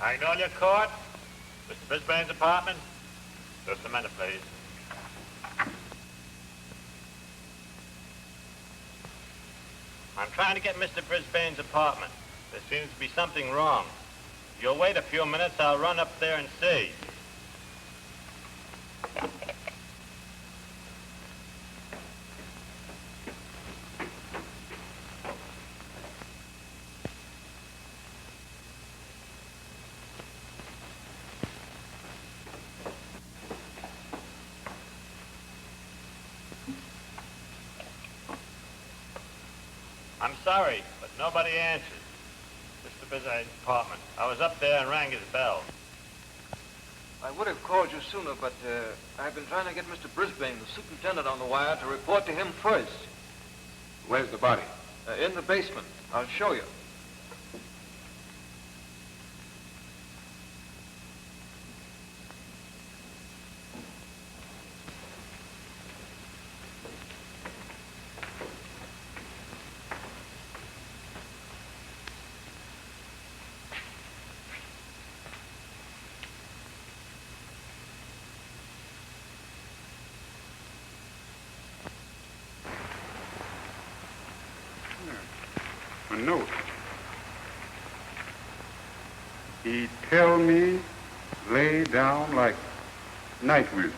Magnolia Court, Mr. Brisbane's apartment. Just a minute, please. I'm trying to get Mr. Brisbane's apartment. There seems to be something wrong. If you'll wait a few minutes, I'll run up there and see. I'm sorry, but nobody answers. Mr. Brisbane's apartment. I was up there and rang his bell. I would have called you sooner, but I've been trying to get Mr. Brisbane, the superintendent, on the wire to report to him first. Where's the body? In the basement. I'll show you. A note. He tell me lay down like night wind.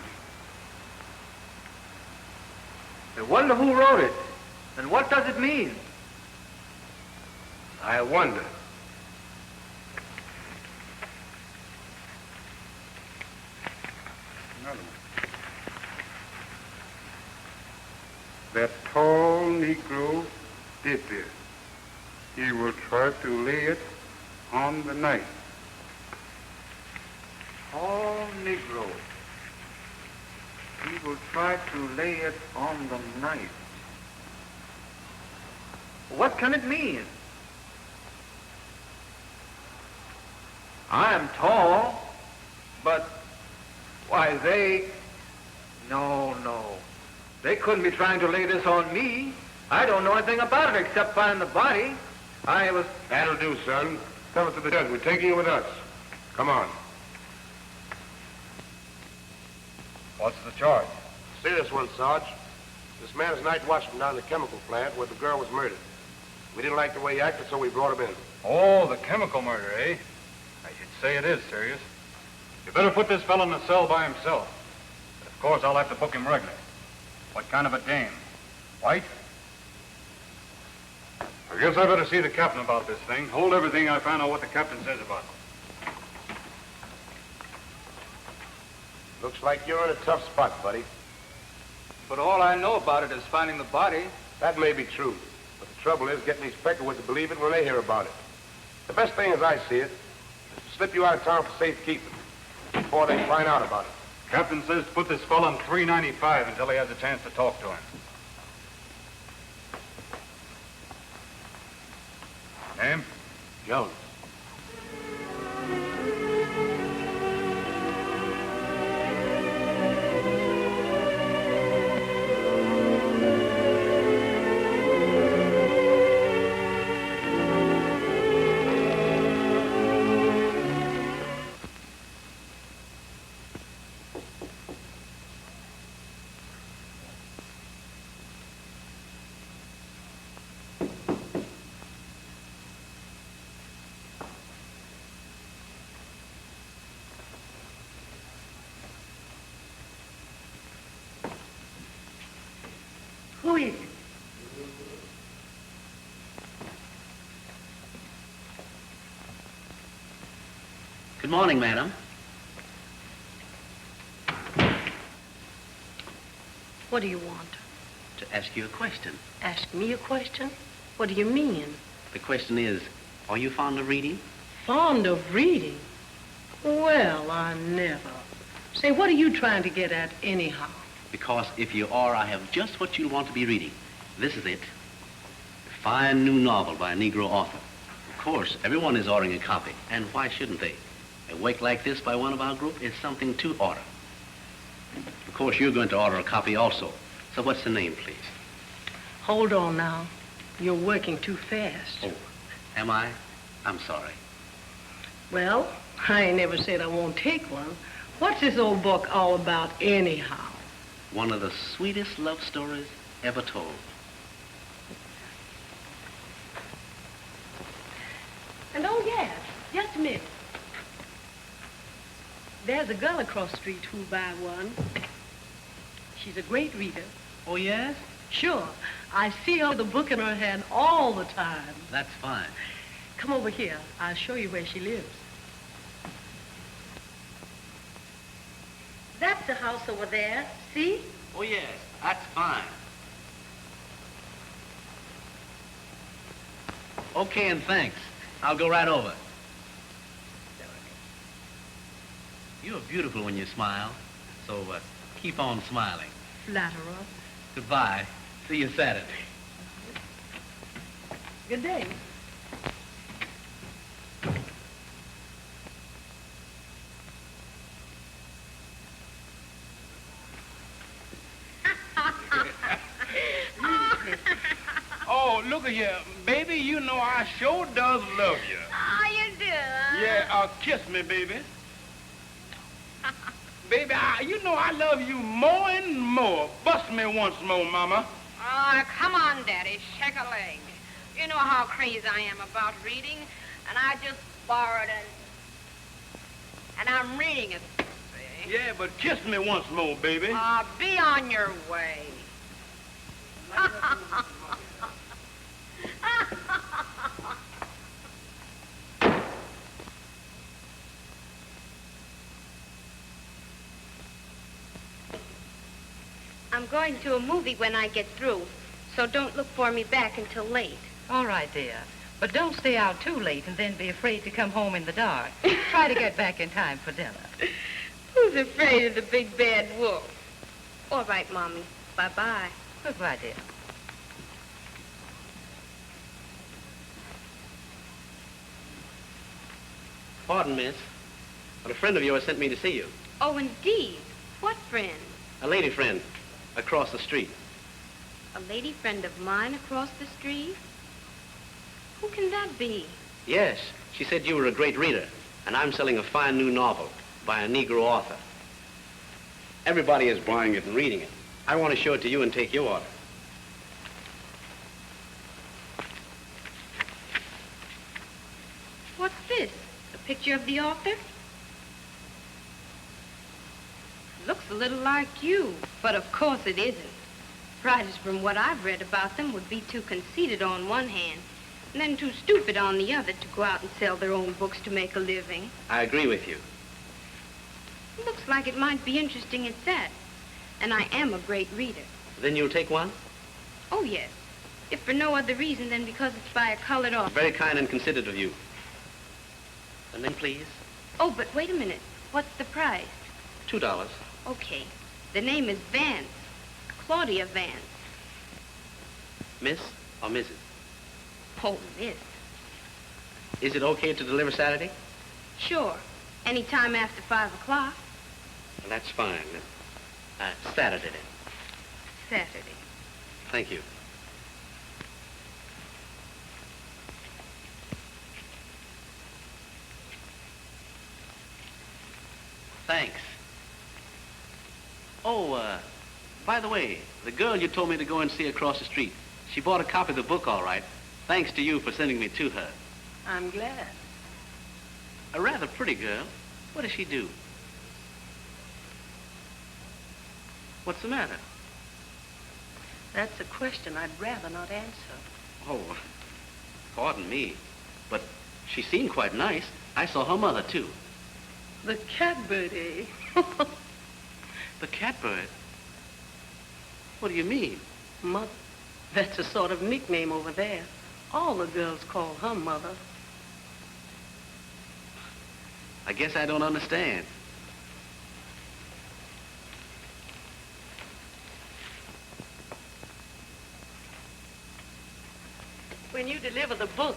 I wonder who wrote it, and what does it mean? I wonder. Another one. That tall Negro did this. He will try to lay it on the knife. Tall Negro. He will try to lay it on the knife. What can it mean? I am tall, but why no. They couldn't be trying to lay this on me. I don't know anything about it except finding the body. That'll do, son. Tell it to the judge. We're taking you with us. Come on. What's the charge? See this one, Sarge. This man is night watchman down the chemical plant where the girl was murdered. We didn't like the way he acted, so we brought him in. Oh, the chemical murder, eh? I should say it is serious. You better put this fellow in the cell by himself. But of course, I'll have to book him regular. What kind of a dame? White? I guess I better see the captain about this thing. Hold everything I find out what the captain says about it. Looks like you're in a tough spot, buddy. But all I know about it is finding the body. That may be true, but the trouble is getting these Peckerwoods to believe it when they hear about it. The best thing, as I see it, is to slip you out of town for safekeeping before they find out about it. Captain says to put this fellow on 395 until he has a chance to talk to him. Name? Jones. Who is it? Good morning, madam. What do you want? To ask you a question. Ask me a question? What do you mean? The question is, are you fond of reading? Fond of reading? Well, I never. Say, what are you trying to get at anyhow? Because if you are, I have just what you'll want to be reading. This is it. A fine new novel by a Negro author. Of course, everyone is ordering a copy, and why shouldn't they? A work like this by one of our group is something to order. Of course, you're going to order a copy also. So what's the name, please? Hold on now. You're working too fast. Oh, am I? I'm sorry. Well, I ain't never said I won't take one. What's this old book all about anyhow? One of the sweetest love stories ever told. And oh, yes, just a minute. There's a girl across the street who'll buy one. She's a great reader. Oh, yes? Sure. I see her with a book in her hand all the time. That's fine. Come over here. I'll show you where she lives. That's the house over there. See? Oh, yes, that's fine. Okay, and thanks. I'll go right over. You're beautiful when you smile, so keep on smiling. Flatterer. Goodbye. See you Saturday. Good day. Oh, look at here. Baby, you know I sure does love you. Oh, you do? Yeah, kiss me, baby. Baby, you know I love you more and more. Bust me once more, Mama. Oh, come on, Daddy. Shake a leg. You know how crazy I am about reading, and I just borrowed it, and I'm reading it. See? Yeah, but kiss me once more, baby. Be on your way. I'm going to a movie when I get through, so don't look for me back until late. All right, dear. But don't stay out too late and then be afraid to come home in the dark. Try to get back in time for dinner. Who's afraid of the big bad wolf? All right, Mommy. Bye-bye. Goodbye, dear. Pardon, miss, but a friend of yours sent me to see you. Oh, indeed. What friend? A lady friend across the street. A lady friend of mine across the street? Who can that be? Yes, she said you were a great reader, and I'm selling a fine new novel by a Negro author. Everybody is buying it and reading it. I want to show it to you and take your order. What's this? A picture of the author? Looks a little like you, but of course it isn't. Writers, from what I've read about them, would be too conceited on one hand, and then too stupid on the other to go out and sell their own books to make a living. I agree with you. Looks like it might be interesting at that. And I am a great reader. Then you'll take one? Oh, yes. If for no other reason than because it's by a colored author. Very kind and considerate of you. The name, please? Oh, but wait a minute. What's the price? $2. Okay. The name is Vance. Claudia Vance. Miss or Mrs.? Oh, Miss. Is it okay to deliver Saturday? Sure. Anytime after 5 o'clock. Well, that's fine. Saturday then. Saturday. Thank you. Thanks. Oh, by the way, the girl you told me to go and see across the street, she bought a copy of the book all right. Thanks to you for sending me to her. I'm glad. A rather pretty girl. What does she do? What's the matter? That's a question I'd rather not answer. Oh, pardon me, but she seemed quite nice. I saw her mother, too. The catbird, eh? The catbird? What do you mean? Mother. That's a sort of nickname over there. All the girls call her mother. I guess I don't understand. When you deliver the book,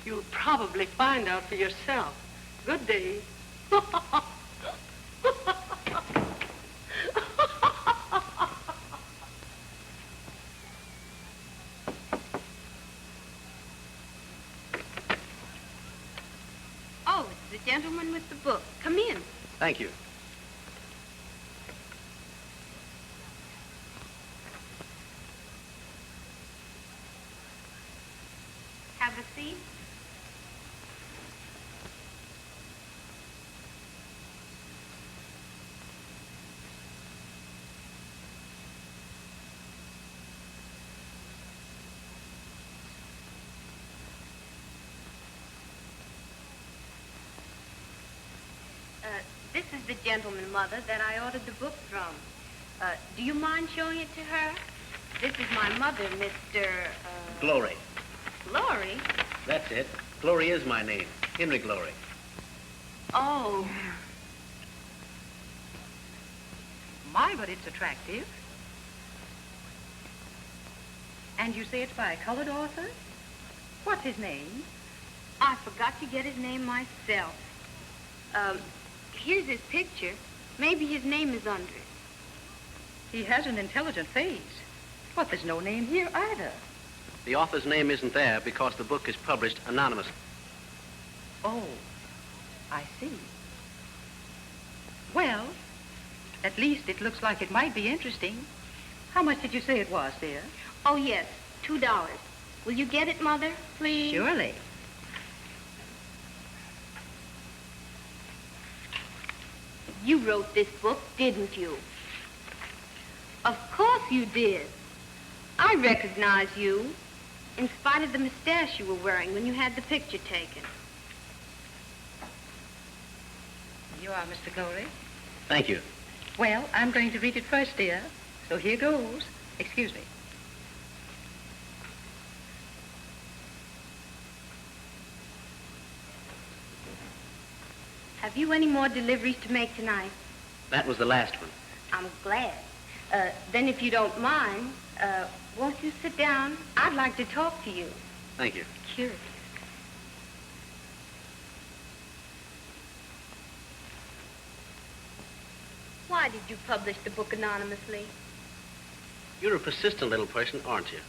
you'll probably find out for yourself. Good day. Oh, it's the gentleman with the book. Come in. Thank you. Have a seat. This is the gentleman, Mother, that I ordered the book from. Do you mind showing it to her? This is my mother, Mr. Glory. Glory? That's it. Glory is my name. Henry Glory. Oh. My, but it's attractive. And you say it's by a colored author? What's his name? I forgot to get his name myself. Here's his picture. Maybe his name is under it. He has an intelligent face. But there's no name here either. The author's name isn't there because the book is published anonymously. Oh, I see. Well, at least it looks like it might be interesting. How much did you say it was, dear? Oh, yes, $2. Will you get it, Mother, please? Surely. You wrote this book, didn't you? Of course you did. I recognize you, in spite of the mustache you were wearing when you had the picture taken. You are Mr. Glory? Thank you. Well, I'm going to read it first, dear. So here goes. Excuse me. Have you any more deliveries to make tonight? That was the last one. I'm glad. Then if you don't mind, won't you sit down? I'd like to talk to you. Thank you. Curious. Why did you publish the book anonymously? You're a persistent little person, aren't you?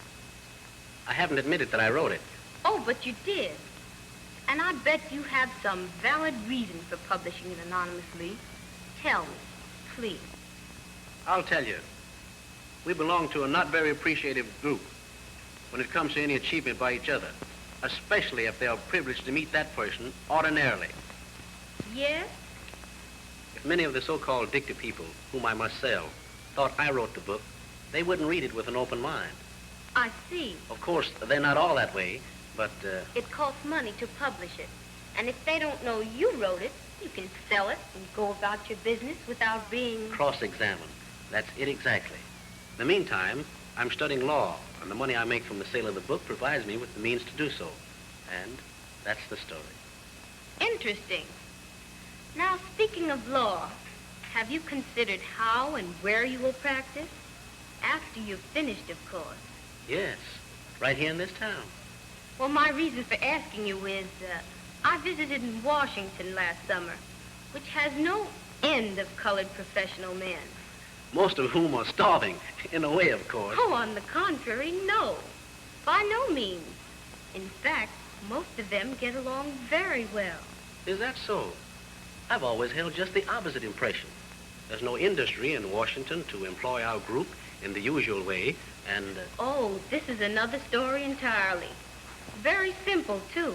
I haven't admitted that I wrote it. Oh, but you did. And I bet you have some valid reason for publishing it anonymously. Tell me, please. I'll tell you. We belong to a not very appreciative group when it comes to any achievement by each other, especially if they are privileged to meet that person ordinarily. Yes? If many of the so-called dictator people, whom I must sell, thought I wrote the book, they wouldn't read it with an open mind. I see. Of course, they're not all that way, but, It costs money to publish it. And if they don't know you wrote it, you can sell it and go about your business without being... cross-examined. That's it exactly. In the meantime, I'm studying law, and the money I make from the sale of the book provides me with the means to do so. And that's the story. Interesting. Now, speaking of law, have you considered how and where you will practice? After you've finished, of course. Yes, right here in this town. Well, my reason for asking you is, I visited in Washington last summer, which has no end of colored professional men. Most of whom are starving, in a way, of course. Oh, on the contrary, no. By no means. In fact, most of them get along very well. Is that so? I've always held just the opposite impression. There's no industry in Washington to employ our group in the usual way, and... Oh, this is another story entirely. Very simple, too.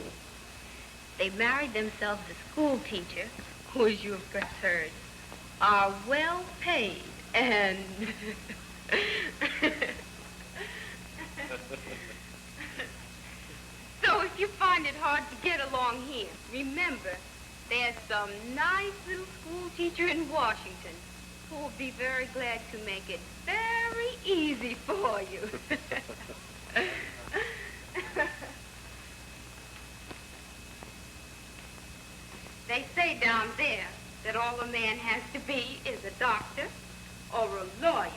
They married themselves a school teacher, who, as you have perhaps heard, are well paid and... So if you find it hard to get along here, remember, there's some nice little school teacher in Washington who will be very glad to make it very easy for you. They say down there that all a man has to be is a doctor or a lawyer,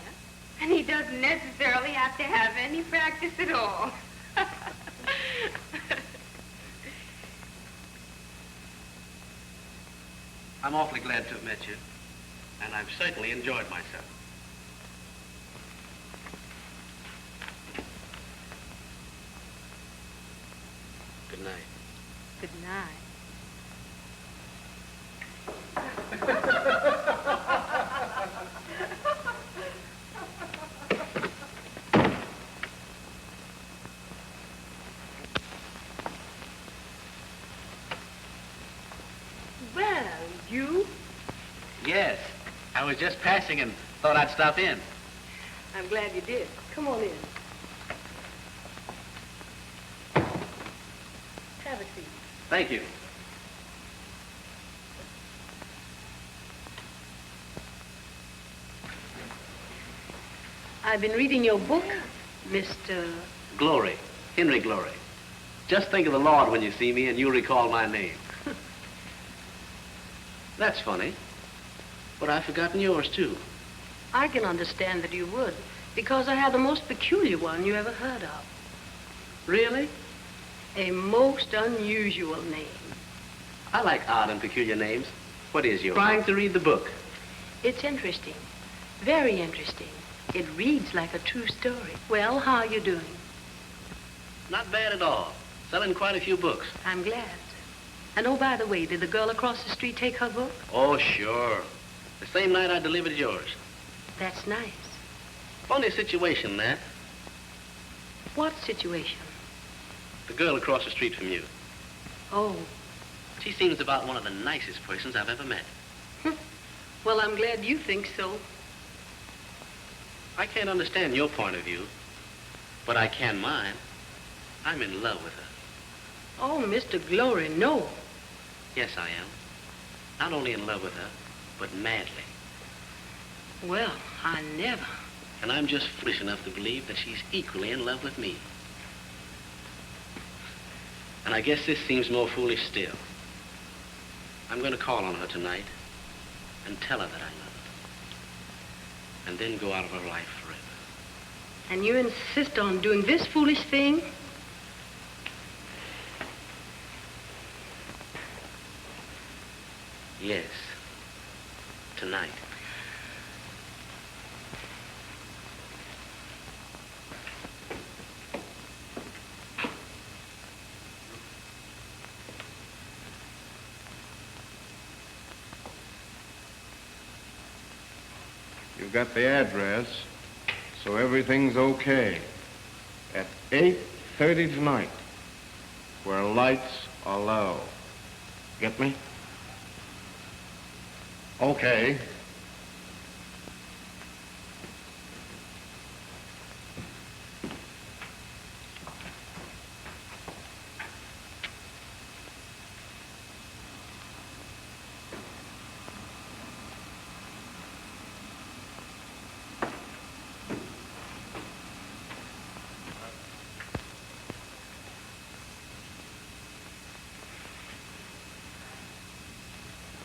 and he doesn't necessarily have to have any practice at all. I'm awfully glad to have met you, and I've certainly enjoyed myself. Good night. Good night. Well, you? Yes, I was just passing and thought I'd stop in. I'm glad you did. Come on in. Have a seat. Thank you. I've been reading your book, Mr. Glory, Henry Glory. Just think of the Lord when you see me and you'll recall my name. That's funny, but I've forgotten yours, too. I can understand that you would, because I have the most peculiar one you ever heard of. Really? A most unusual name. I like odd and peculiar names. What is yours? Trying to read the book. It's interesting. Very interesting. It reads like a true story. Well, how are you doing? Not bad at all. Selling quite a few books. I'm glad. And oh, by the way, did the girl across the street take her book? Oh, sure. The same night I delivered yours. That's nice. Funny situation, that. What situation? The girl across the street from you. Oh. She seems about one of the nicest persons I've ever met. Well, I'm glad you think so. I can't understand your point of view, but I can mine. I'm in love with her. Oh, Mr. Glory, no. Yes, I am. Not only in love with her, but madly. Well, I never. And I'm just foolish enough to believe that she's equally in love with me. And I guess this seems more foolish still. I'm going to call on her tonight and tell her that I love her. And then go out of her life forever. And you insist on doing this foolish thing? Yes. Tonight. You've got the address, so everything's okay. At 8:30 tonight, where lights are low. Get me? Okay.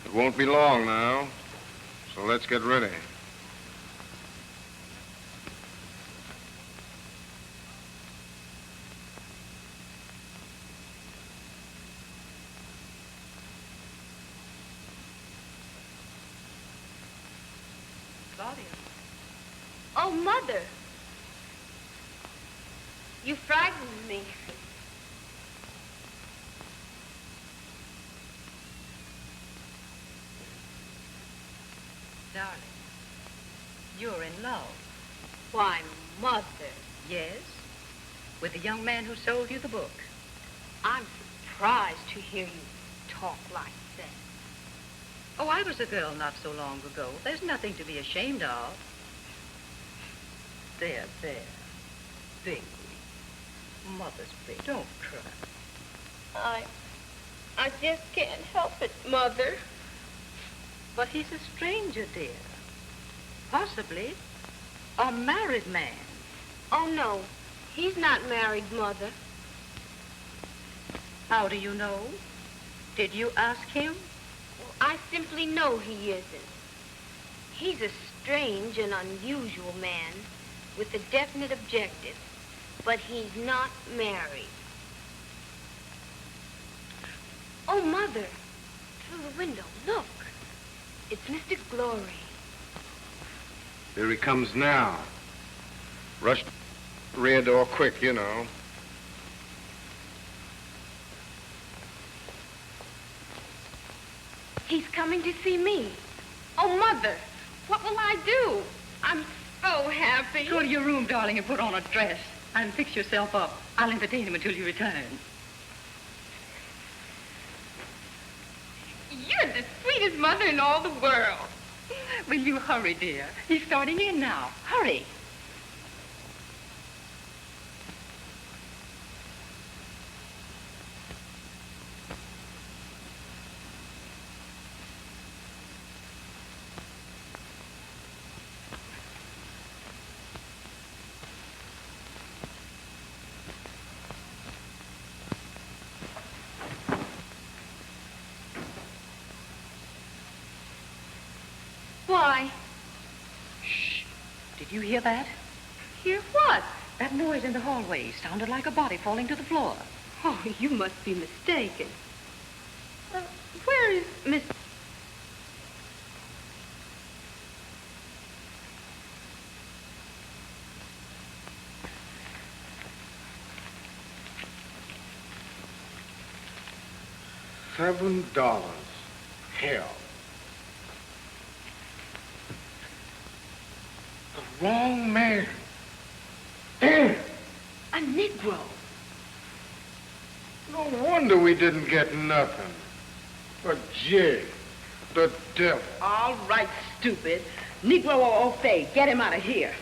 It won't be long now, so let's get ready. Claudia. Oh, Mother. You frightened me. Darling, you're in love. Why, Mother. Yes? With the young man who sold you the book. I'm surprised to hear you talk like that. Oh, I was a girl not so long ago. There's nothing to be ashamed of. There. Baby. Mother's baby. Don't cry. I just can't help it, Mother. But he's a stranger, dear. Possibly a married man. Oh, no. He's not married, Mother. How do you know? Did you ask him? Well, I simply know he isn't. He's a strange and unusual man with a definite objective, but he's not married. Oh, Mother, through the window, look. It's Mr. Glory. Here he comes now. Rush rear door quick, you know. He's coming to see me. Oh, Mother, what will I do? I'm so happy. Go to your room, darling, and put on a dress. And fix yourself up. I'll entertain him until you return. You're the sweetest mother in all the world. Will you hurry, dear? He's starting in now. Hurry. Why? Shh. Did you hear that? Hear what? That noise in the hallway sounded like a body falling to the floor. Oh, you must be mistaken. Where is Miss... $7. Hell. The wrong man. A Negro. No wonder we didn't get nothing. A jig. The devil. All right, stupid. Negro or au fait, get him out of here.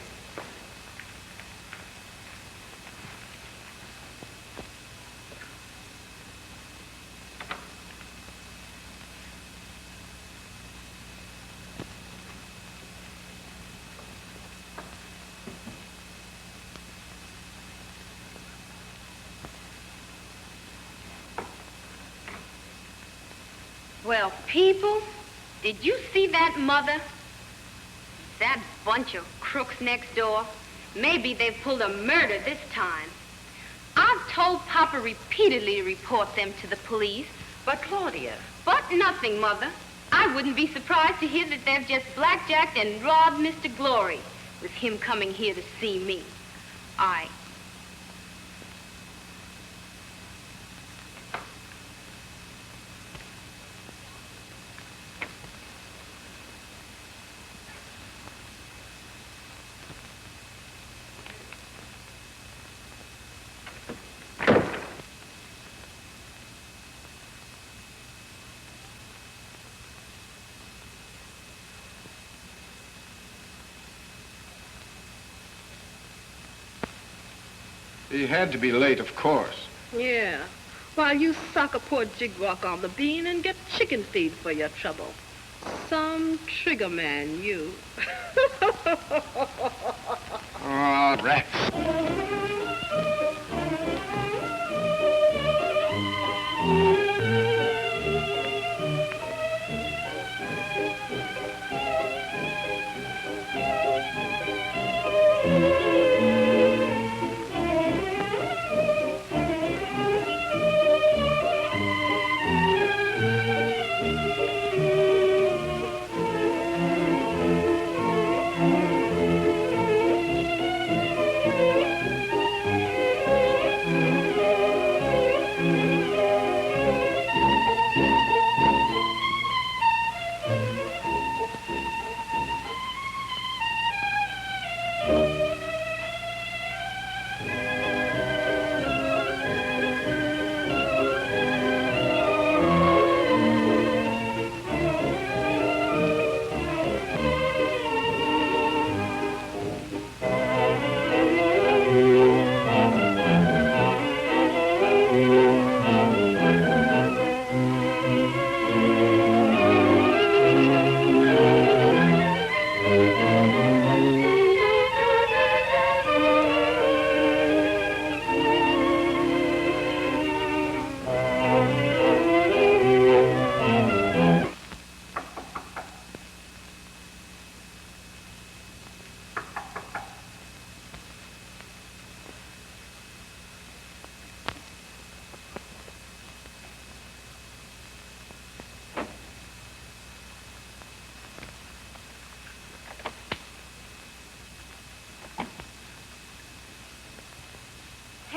Well, people, did you see that mother? That bunch of crooks next door? Maybe they've pulled a murder this time. I've told Papa repeatedly to report them to the police. But, Claudia... But nothing, Mother. I wouldn't be surprised to hear that they've just blackjacked and robbed Mr. Glory, with him coming here to see me. He had to be late, of course. Yeah. While you suck a poor jigwalk on the bean and get chicken feed for your trouble. Some trigger man, you. Oh, rats.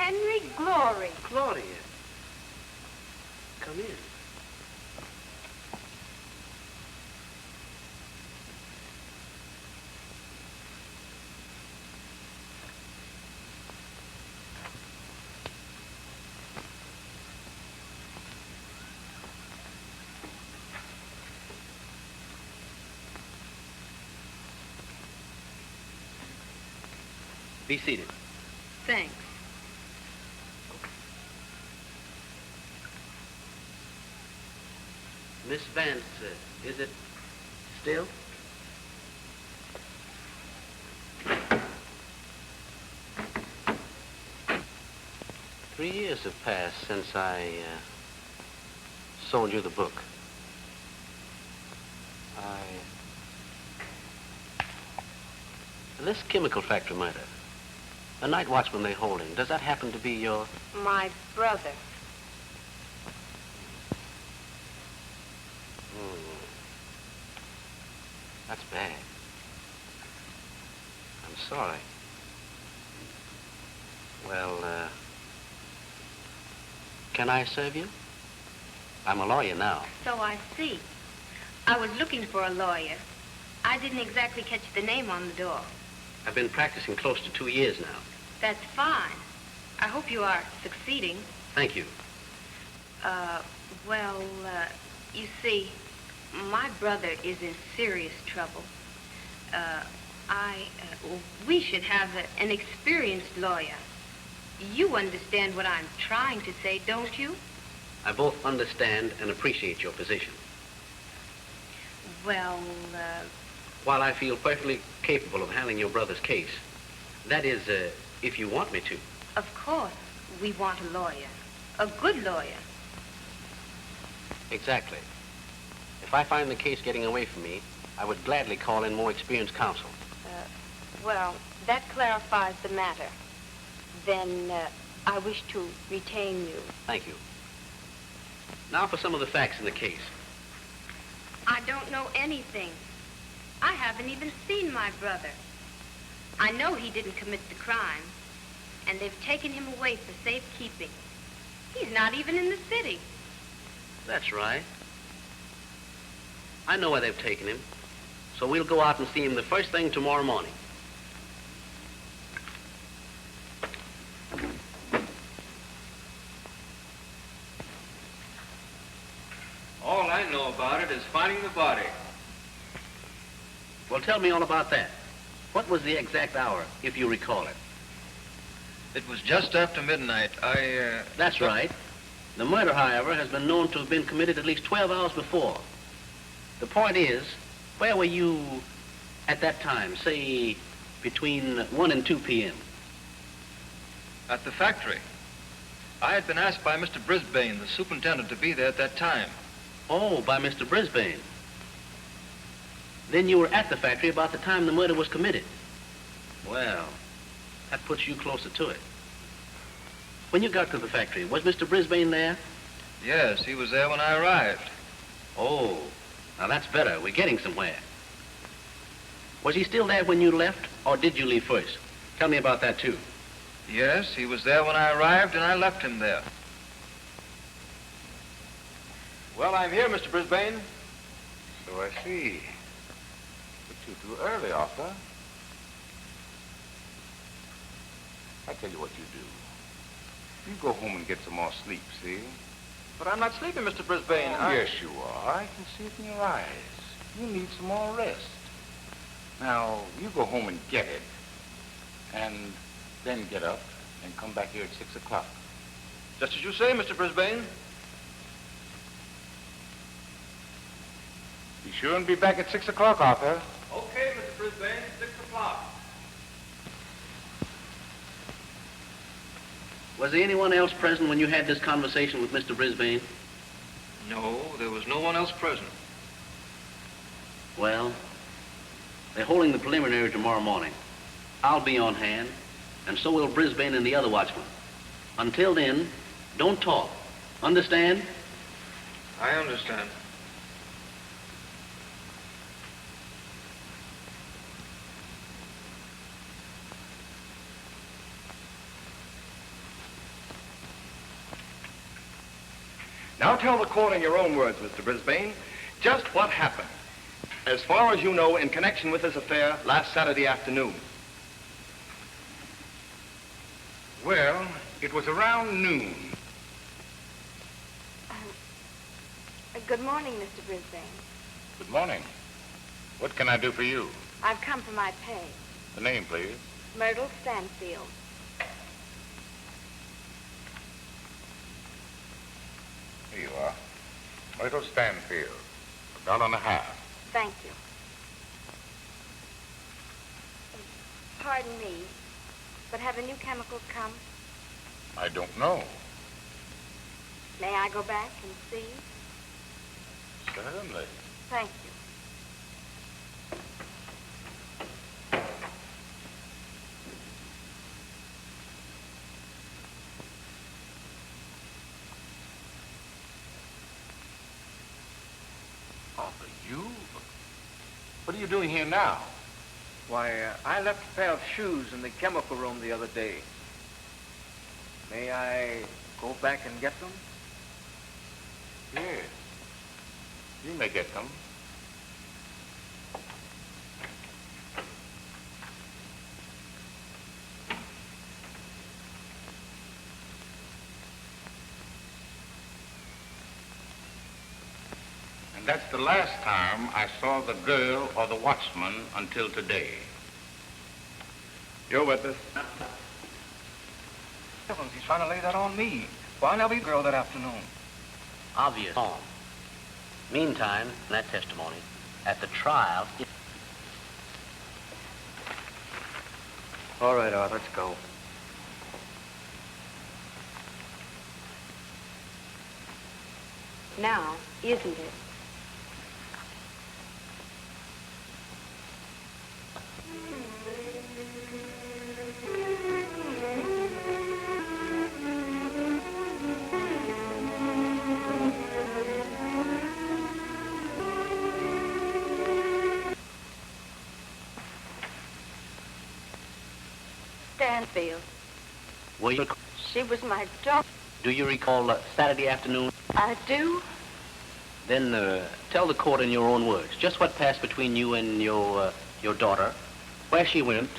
Henry Glory. Claudia. Come in. Be seated. Thanks. Miss Vance, is it still? Three years have passed since I sold you the book. This chemical factory murder, the night watchman they're holding, does that happen to be your... My brother. That's bad. I'm sorry. Well, can I serve you? I'm a lawyer now. So I see. I was looking for a lawyer. I didn't exactly catch the name on the door. I've been practicing close to 2 years now. That's fine. I hope you are succeeding. Thank you. You see, my brother is in serious trouble. We should have an experienced lawyer. You understand what I'm trying to say, don't you? I both understand and appreciate your position. While I feel perfectly capable of handling your brother's case, that is, if you want me to. Of course, we want a lawyer. A good lawyer. Exactly. If I find the case getting away from me, I would gladly call in more experienced counsel. That clarifies the matter. Then I wish to retain you. Thank you. Now for some of the facts in the case. I don't know anything. I haven't even seen my brother. I know he didn't commit the crime, and they've taken him away for safekeeping. He's not even in the city. That's right. I know where they've taken him, so we'll go out and see him the first thing tomorrow morning. All I know about it is finding the body. Well, tell me all about that. What was the exact hour, if you recall it? It was just after midnight. That's right. The murder, however, has been known to have been committed at least 12 hours before. The point is, where were you at that time, say, between 1 and 2 p.m.? At the factory. I had been asked by Mr. Brisbane, the superintendent, to be there at that time. Oh, by Mr. Brisbane. Then you were at the factory about the time the murder was committed. Well, that puts you closer to it. When you got to the factory, was Mr. Brisbane there? Yes, he was there when I arrived. Oh, now that's better. We're getting somewhere. Was he still there when you left, or did you leave first? Tell me about that, too. Yes, he was there when I arrived, and I left him there. Well, I'm here, Mr. Brisbane. So I see. But you're too early, Arthur. I tell you what you do. You go home and get some more sleep, see? But I'm not sleeping, Mr. Brisbane. Yes, you are. I can see it in your eyes. You need some more rest. Now, you go home and get it. And then get up and come back here at 6 o'clock. Just as you say, Mr. Brisbane. Be sure and be back at 6 o'clock, Arthur. Okay, Mr. Brisbane, 6 o'clock. Was there anyone else present when you had this conversation with Mr. Brisbane? No, there was no one else present. Well, they're holding the preliminary tomorrow morning. I'll be on hand, and so will Brisbane and the other watchmen. Until then, don't talk. Understand? I understand. Now tell the court in your own words, Mr. Brisbane, just what happened, as far as you know, in connection with this affair last Saturday afternoon. Well, it was around noon. Good morning, Mr. Brisbane. Good morning. What can I do for you? I've come for my pay. The name, please. Myrtle Stanfield. Here you are. Myrtle Stanfield. $1.50. Thank you. Pardon me, but have the new chemicals come? I don't know. May I go back and see? Certainly. Thank you. Arthur, you? What are you doing here now? Why, I left a pair of shoes in the chemical room the other day. May I go back and get them? Yes. You may get them. And that's the last time I saw the girl or the watchman until today. Your witness. Heavens, he's trying to lay that on me. Why never be girl that afternoon? Obvious. Meantime, that testimony, at the trial... All right, Arthur, let's go. Now, isn't it? Stanfield. Were you... She was my daughter. Do you recall Saturday afternoon? I do. Then tell the court in your own words just what passed between you and your daughter, where she went,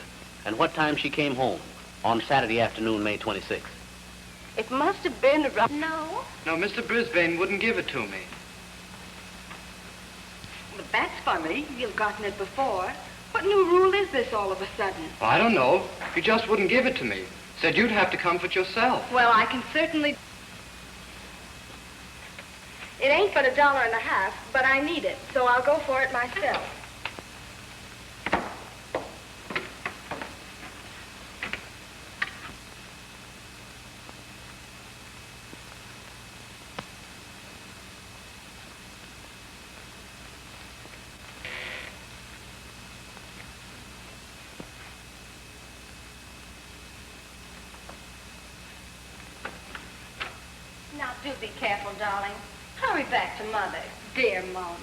and what time she came home on Saturday afternoon, May 26th. It must have been around... No, Mr. Brisbane wouldn't give it to me. But that's funny. You've gotten it before. What new rule is this all of a sudden? Well, I don't know. He just wouldn't give it to me. Said you'd have to come for it yourself. Well, I can certainly... It ain't but $1.50, but I need it, so I'll go for it myself. Now, do be careful, darling. Hurry back to Mother. Dear Mommy.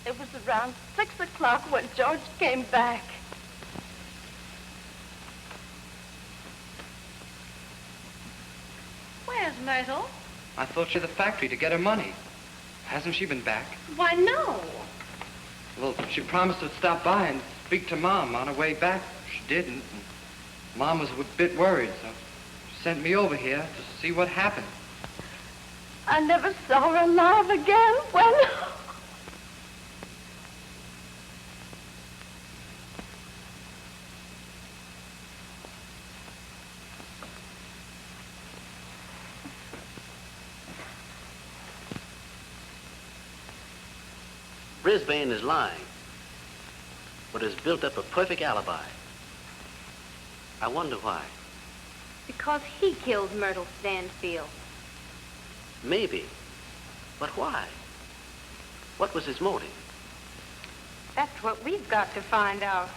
It was around 6 o'clock when George came back. Where's Myrtle? I thought she was at the factory to get her money. Hasn't she been back? Why, no. Well, she promised to stop by and speak to Mom on her way back. She didn't. And Mom was a bit worried, so she sent me over here to see what happened. I never saw her alive again when... Brisbane is lying, but has built up a perfect alibi. I wonder why. Because he killed Myrtle Stanfield. Maybe, but why? What was his motive? That's what we've got to find out.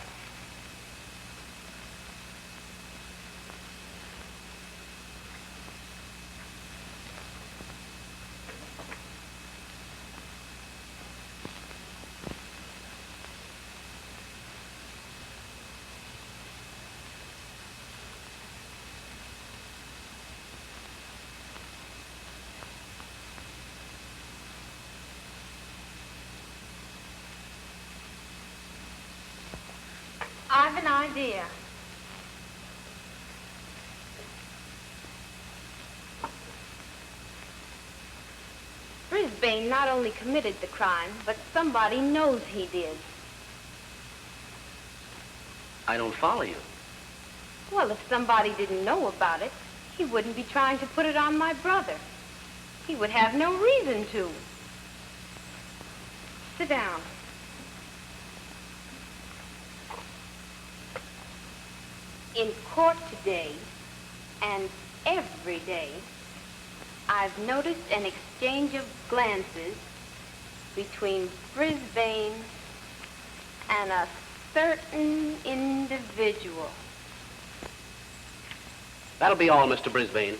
I've an idea. Brisbane not only committed the crime, but somebody knows he did. I don't follow you. Well, if somebody didn't know about it, he wouldn't be trying to put it on my brother. He would have no reason to. Sit down. In court today, and every day, I've noticed an exchange of glances between Brisbane and a certain individual. That'll be all, Mr. Brisbane.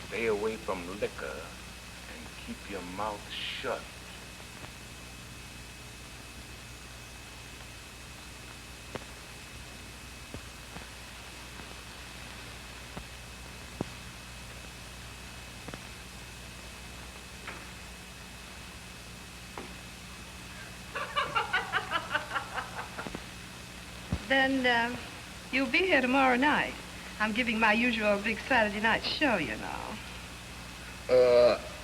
Stay away from liquor and keep your mouth shut. Then, you'll be here tomorrow night. I'm giving my usual big Saturday night show, you know.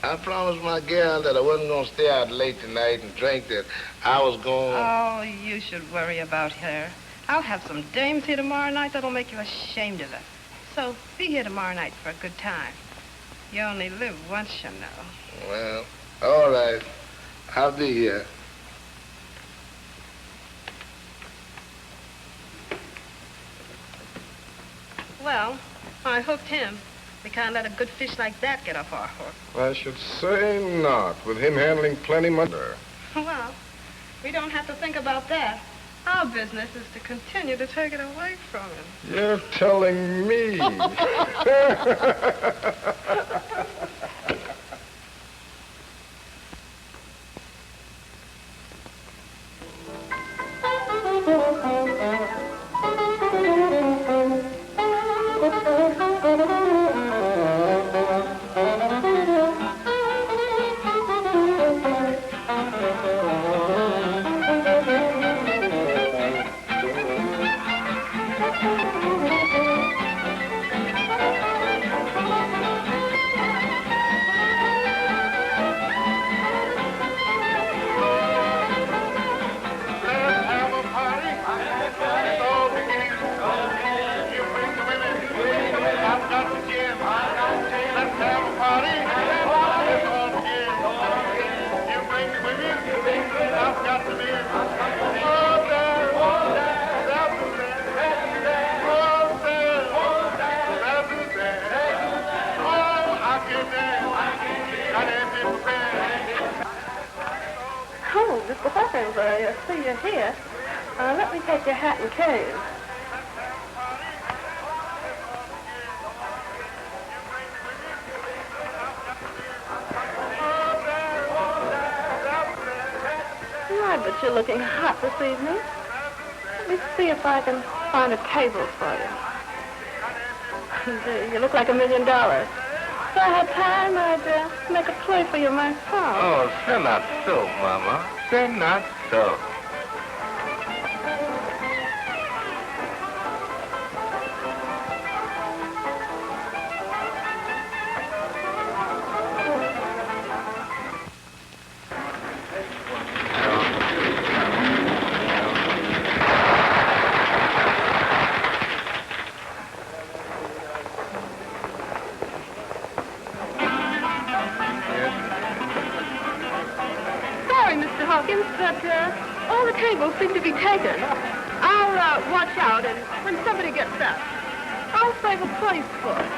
I promised my gal that I wasn't going to stay out late tonight and drink, that I was going... Oh, you should worry about her. I'll have some dames here tomorrow night that'll make you ashamed of her. So, be here tomorrow night for a good time. You only live once, you know. Well, all right. I'll be here. Well, I hooked him. We can't let a good fish like that get off our hook. I should say not, with him handling plenty money. Well, we don't have to think about that. Our business is to continue to take it away from him. You're telling me. Oh, Mr. Hawkins, I see you're here. Let me take your hat and cane. you're looking hot this evening. Let me see if I can find a table for you. You look like $1 million. If I had time, I'd make a play for you myself. Oh, say not so, Mama. Say not so. But all the tables seem to be taken. I'll watch out, and when somebody gets up, I'll save a place for it.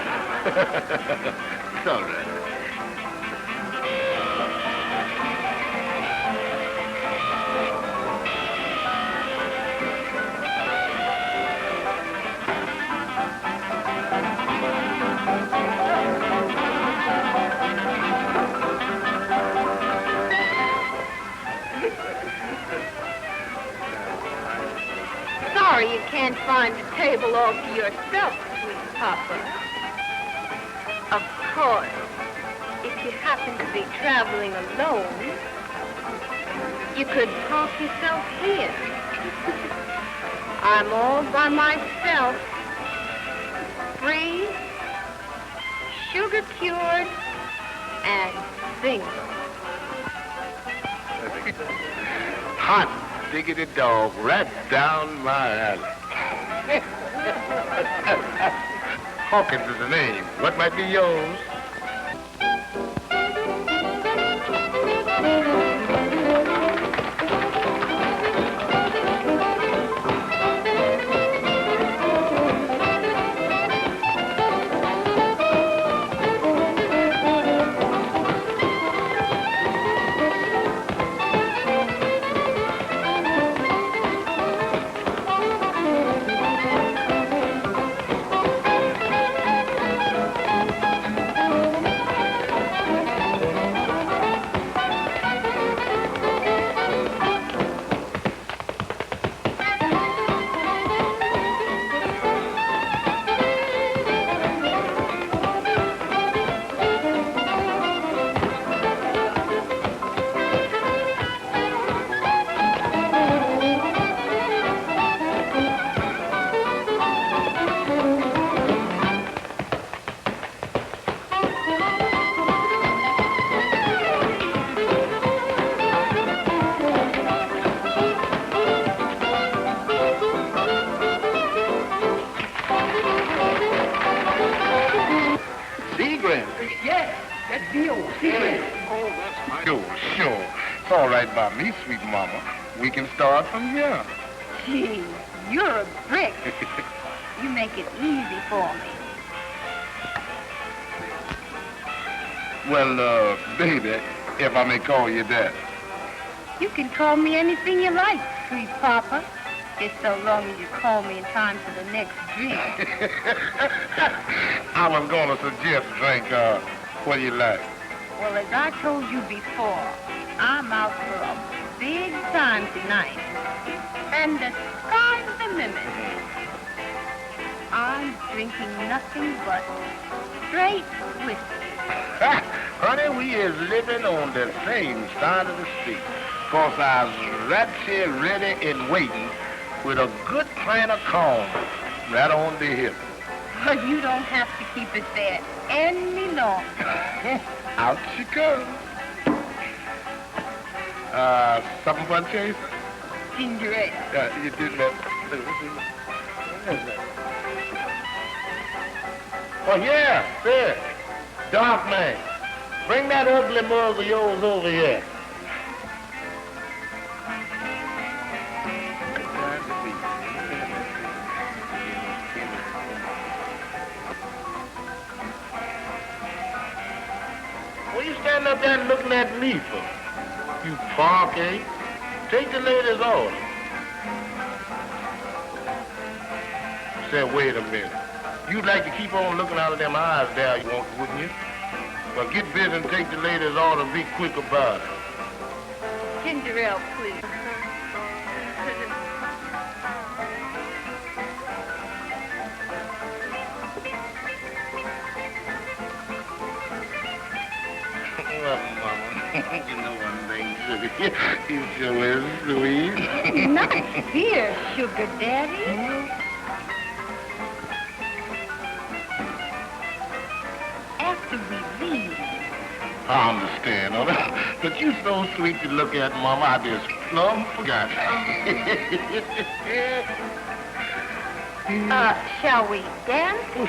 It's all right. Sorry you can't find a table all to yourself, sweet Papa. Of course, if you happen to be traveling alone, you could park yourself here. I'm all by myself, free, sugar-cured, and single. Hot diggity dog right down my alley. Hawkins is the name. What might be yours? Sure. It's all right by me, sweet mama. We can start from here. Gee, you're a brick. You make it easy for me. Well, baby, if I may call you that. You can call me anything you like, sweet Papa. Just so long as you call me in time for the next drink. I was going to suggest a drink. What do you like? Well, as I told you before, I'm out for a big time tonight. And the sky's the limit. I'm drinking nothing but straight whiskey. Honey, we is living on the same side of the street. 'Cause I was right here ready and waiting with a good pint of corn right on the hip. But you don't have to keep it there any longer. Out she comes. Something for a chaser? Ginger ale. You didn't have... Oh, yeah, there. Dark man. Bring that ugly mug of yours over here. What you standing up there looking at me for? You punk, eh? Take the lady's order. Say, wait a minute. You'd like to keep on looking out of them eyes there, wouldn't you? Well, get busy and take the lady's order and be quick about it. Ginger ale, please. You sure is sweet. Not here, Sugar Daddy. After we leave. I understand, all right? But you so sweet to look at, Mama, I just plumb forgot. Shall we dance? Oh,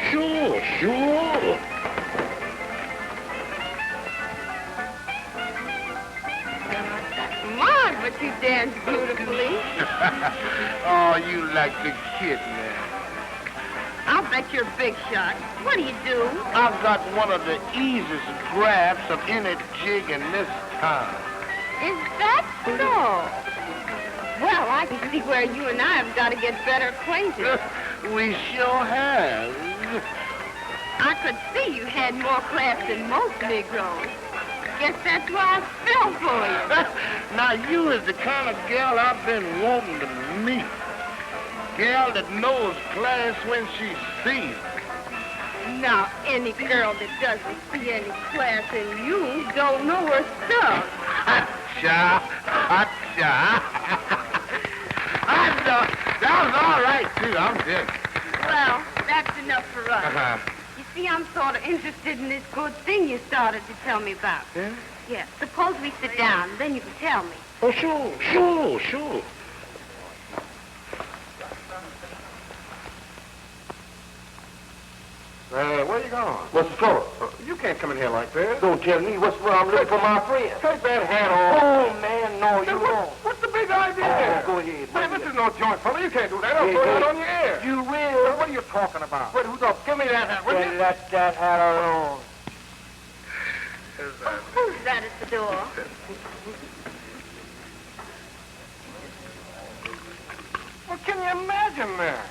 sure. My, but you dance beautifully. Oh, you like the kid, man. I'll bet you're a big shot. What do you do? I've got one of the easiest grabs of any jig in this town. Is that so? Well, I can see where you and I have got to get better acquainted. We sure have. I could see you had more class than most Negroes. Guess that's why I fell for you. Now, you is the kind of gal I've been wanting to meet. Gal that knows class when she sees it. Now, any girl that doesn't see any class in you don't know her stuff. Hot-cha. That was all right, too. I'm good. Well, that's enough for us. You see, I'm sort of interested in this good thing you started to tell me about. Yeah? Yeah. Suppose we sit down, then you can tell me. Oh, sure. Where you going? What's the trouble? You can't come in here like this. Don't tell me what's wrong. I'm looking for my friend. Take that hat off. Oh, man, no, you won't. What's the big idea? Oh, go ahead. Man, this is no joint, fella. You can't do that. I'll throw that on your ear. You will. What are you talking about? Wait, who's up? Give me that hat, will you? Let that hat alone. Who's that at the door? What can you imagine there?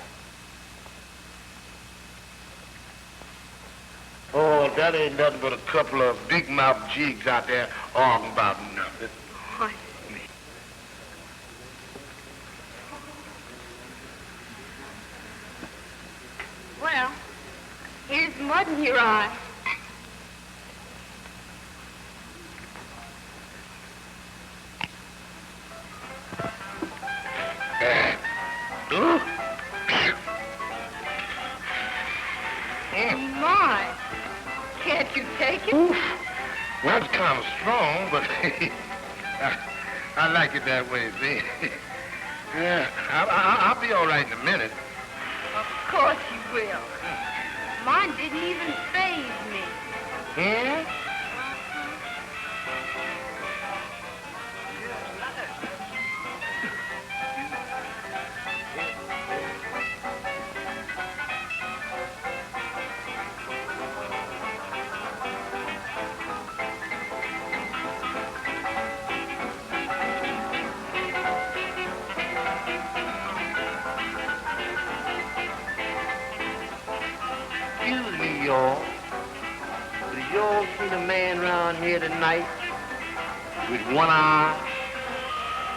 Oh, that ain't nothing but a couple of big-mouth jigs out there arguing about nothing. What? Well, here's mud in your eye. My, can't you take it? Oof. Well, that's kind of strong, but I like it that way, see? Yeah, I'll be all right in a minute. Of course you will. Mine didn't even faze me. Hmm? Excuse me, y'all. But y'all seen a man around here tonight with one eye,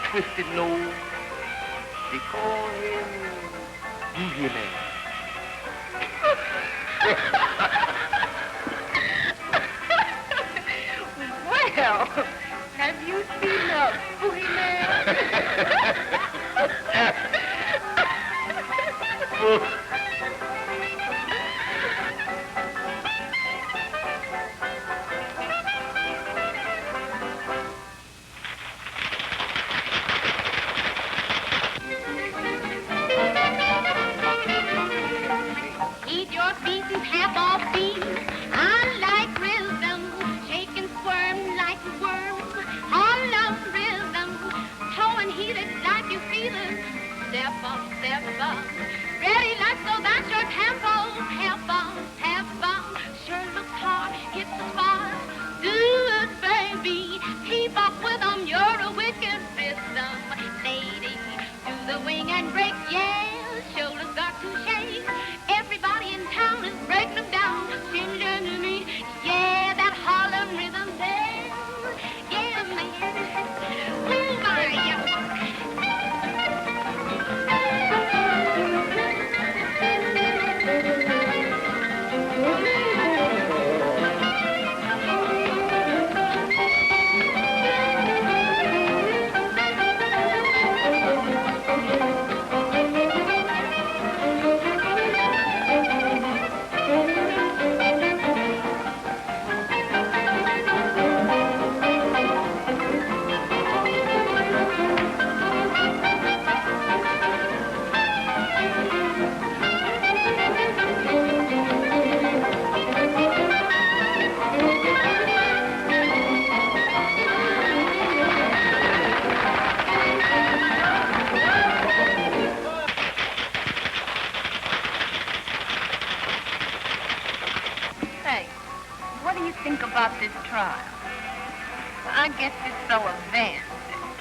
twisted nose? They call him Boogie Man. Well, have you seen a Boogie Man? Eat your feces half off beef. I like rhythm, shake and squirm like a worm. Harlem rhythm, towing heated like you feel it. Step up, ready like so that's your tempo. Tempo, sure looks hard, hits the spot. Do it, baby, keep up with them. You're a wicked rhythm lady. Do the wing and break, yeah. Shoulders got to shake. Everybody in town is breaking them down. Yeah, that Harlem rhythm dance. Yeah, man. Ooh, my, yeah. do you think about this trial? I guess this fella Vance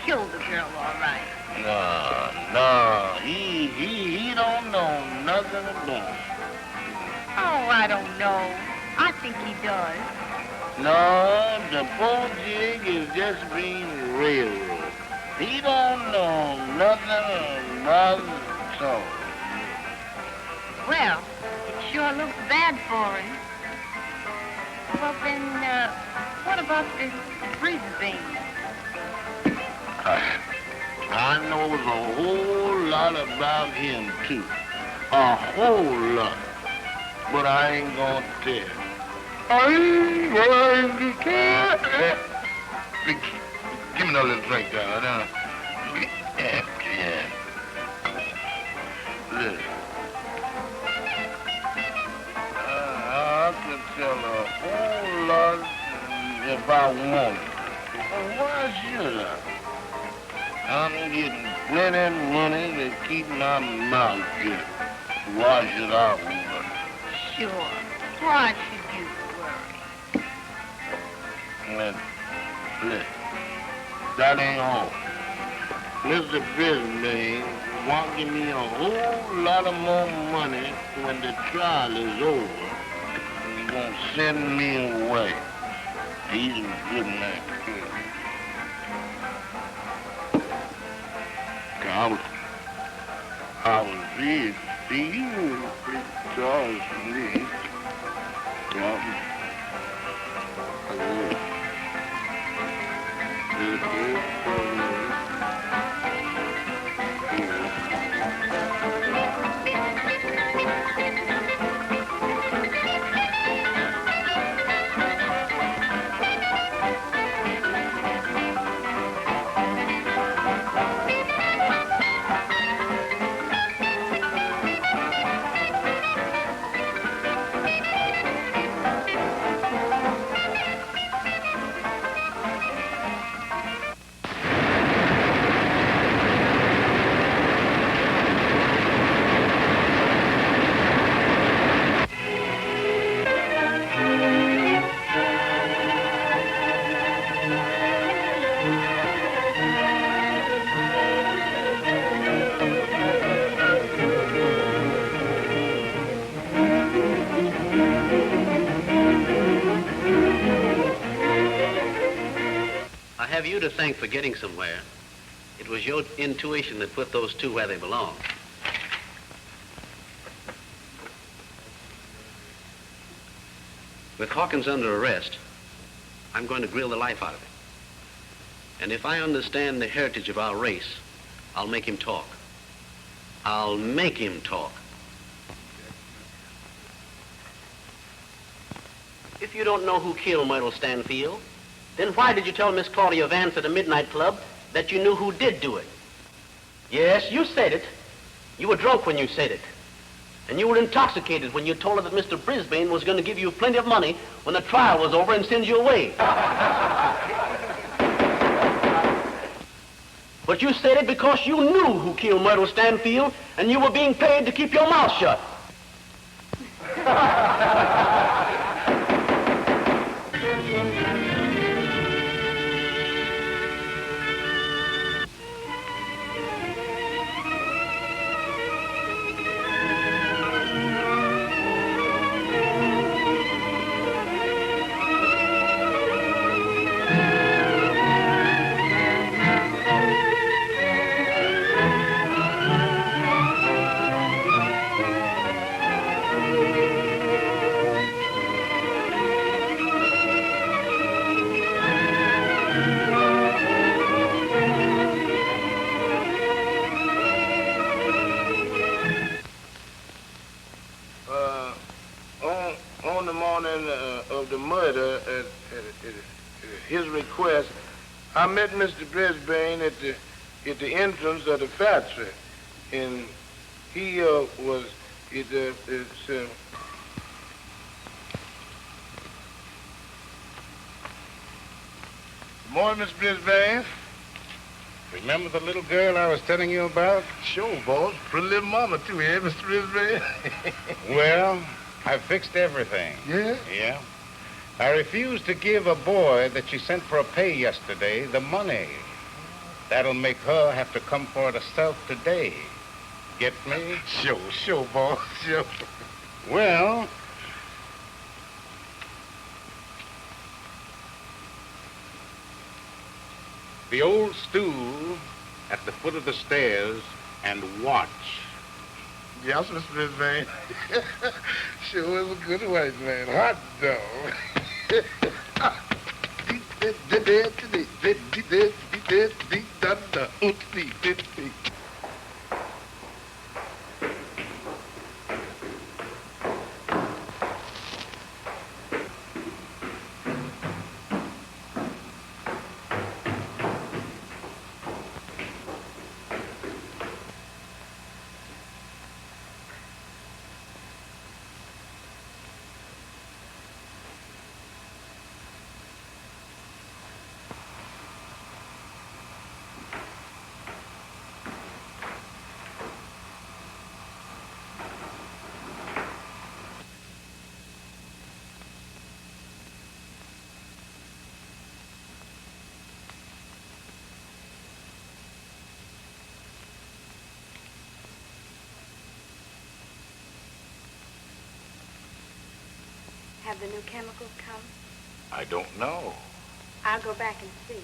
killed the girl all right. No, he don't know nothing about it. Oh, I don't know. I think he does. No, the poor jig is just being railroaded. He don't know nothing about it at all. Well, it sure looks bad for him. Well, then, what about this Brisbane? I knows a whole lot about him, too. A whole lot. But I ain't gonna tell. I ain't going to tell. Give me another little drink, darling. Yeah. Listen. I could tell a whole lot if I wanted. Well, why should I? I'm getting plenty of money to keep my mouth shut. Why should I worry? Sure. Why should you worry? Listen, that ain't all. Mr. Brisbane won't give me a whole lot of more money when the trial is over. He won't send me away. He's a good man. I was here. See, you charged me. I have you to thank for getting somewhere. It was your intuition that put those two where they belong. With Hawkins under arrest, I'm going to grill the life out of him. And if I understand the heritage of our race, I'll make him talk. I'll make him talk. If you don't know who killed Myrtle Stanfield, then why did you tell Miss Claudia Vance at a midnight club that you knew who did do it? Yes, you said it. You were drunk when you said it. And you were intoxicated when you told her that Mr. Brisbane was going to give you plenty of money when the trial was over and send you away. But you said it because you knew who killed Myrtle Stanfield, and you were being paid to keep your mouth shut. On the morning of the murder, at his request, I met Mr. Brisbane at the entrance of the factory, and he was Good morning, Miss Brisbane. Remember the little girl I was telling you about? Sure, boss. Pretty little mama, too, eh, Mr. Brisbane? Well, I fixed everything. Yeah? Yeah. I refused to give a boy that she sent for a pay yesterday the money. That'll make her have to come for it herself today. Get me? Sure, boss, sure. Well, the old stool at the foot of the stairs and watch. Yes, Mr. Brisbane. Sure is a good white man. Hot dog. Have the new chemicals come? I don't know. I'll go back and see.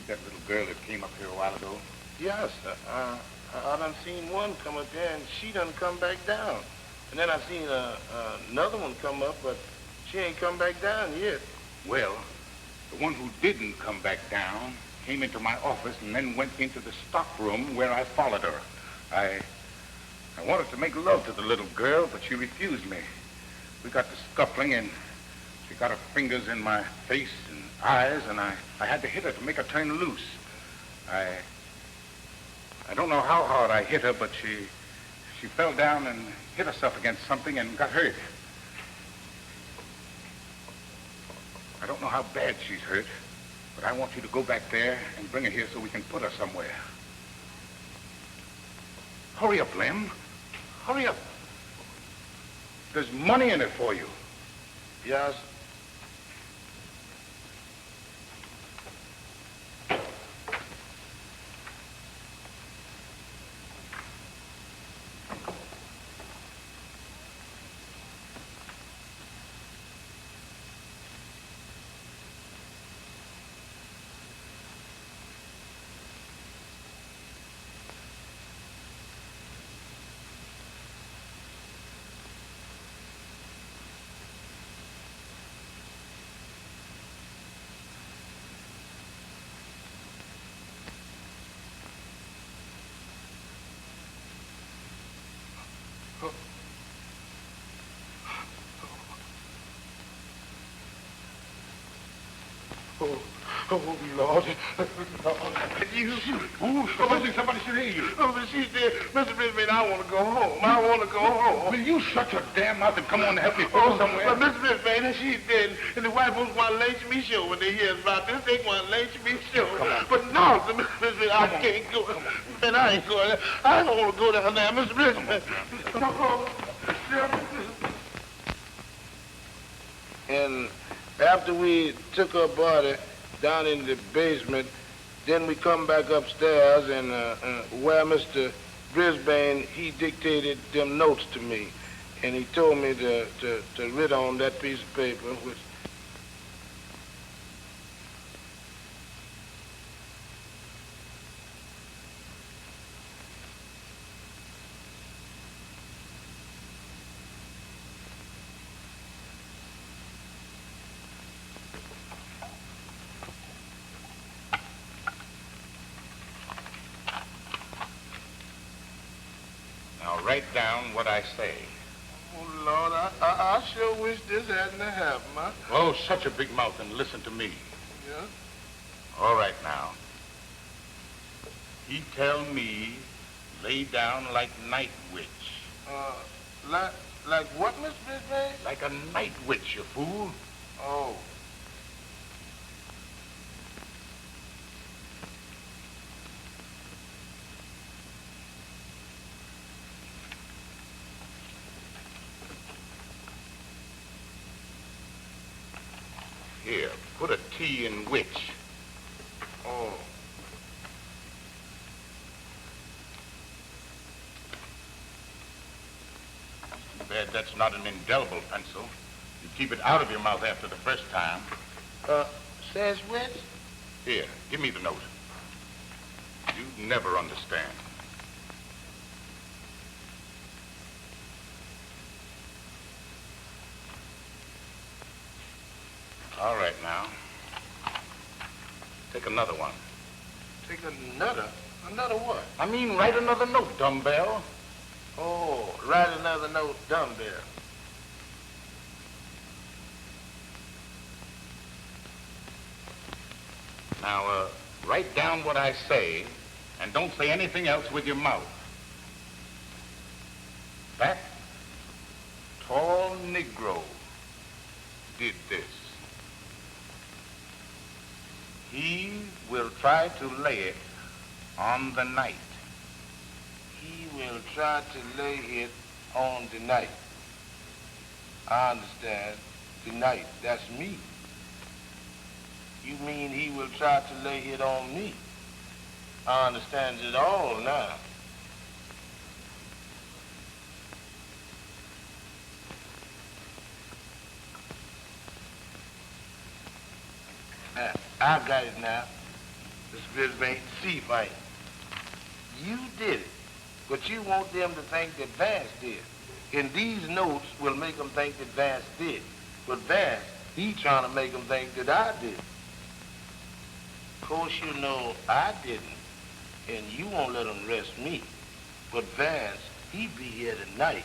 that little girl that came up here a while ago? Yes, I done seen one come up there, and she done come back down. And then I seen another one come up, but she ain't come back down yet. Well, the one who didn't come back down came into my office and then went into the stock room where I followed her. I wanted to make love to the little girl, but she refused me. We got to scuffling, and she got her fingers in my face and eyes, and I had to hit her to make her turn loose. I don't know how hard I hit her, but she fell down and hit herself against something and got hurt. I don't know how bad she's hurt, but I want you to go back there and bring her here so we can put her somewhere. Hurry up, Lem. Hurry up. There's money in it for you. Yes. Oh, Lord. You. Somebody should hear you. Oh, but she said, Mr. Brisbane, I want to go home. I want to go home. Will you shut your damn mouth and come on and help me go somewhere? But Mr. Brisbane, she did. And the white folks want to lynch me sure when they hear about this. They want to lynch me sure. But no, Mr. Brisbane, I can't go. Man, I ain't going there. I don't want to go down there, Mr. Brisbane. And after we took her body down in the basement, then we come back upstairs and where Mr. Brisbane, he dictated them notes to me. And he told me to write on that piece of paper, which write down what I say. oh, Lord, I sure wish this hadn't happened, huh? Oh, shut your big mouth and listen to me. Yeah? All right, now. He tell me, lay down like night witch. Like what, Mr. Brisbane? Like a night witch, you fool. Oh. Here, put a T in witch. Oh. Too bad that's not an indelible pencil. You keep it out of your mouth after the first time. Says witch? Here, give me the note. You never understand. All right, now. Take another one. Take another? Another what? I mean, write another note, dumbbell. Oh, write another note, dumbbell. Now, write down what I say, and don't say anything else with your mouth. That tall Negro did this. He will try to lay it on the night. He will try to lay it on the night. I understand. The night, that's me. You mean he will try to lay it on me? I understand it all now. I got it now. Mr. Brisbane, see, Mike. You did it, but you want them to think that Vance did. And these notes will make them think that Vance did. But Vance, he trying to make them think that I did. Of course, you know I didn't, and you won't let them arrest me. But Vance, he be here tonight,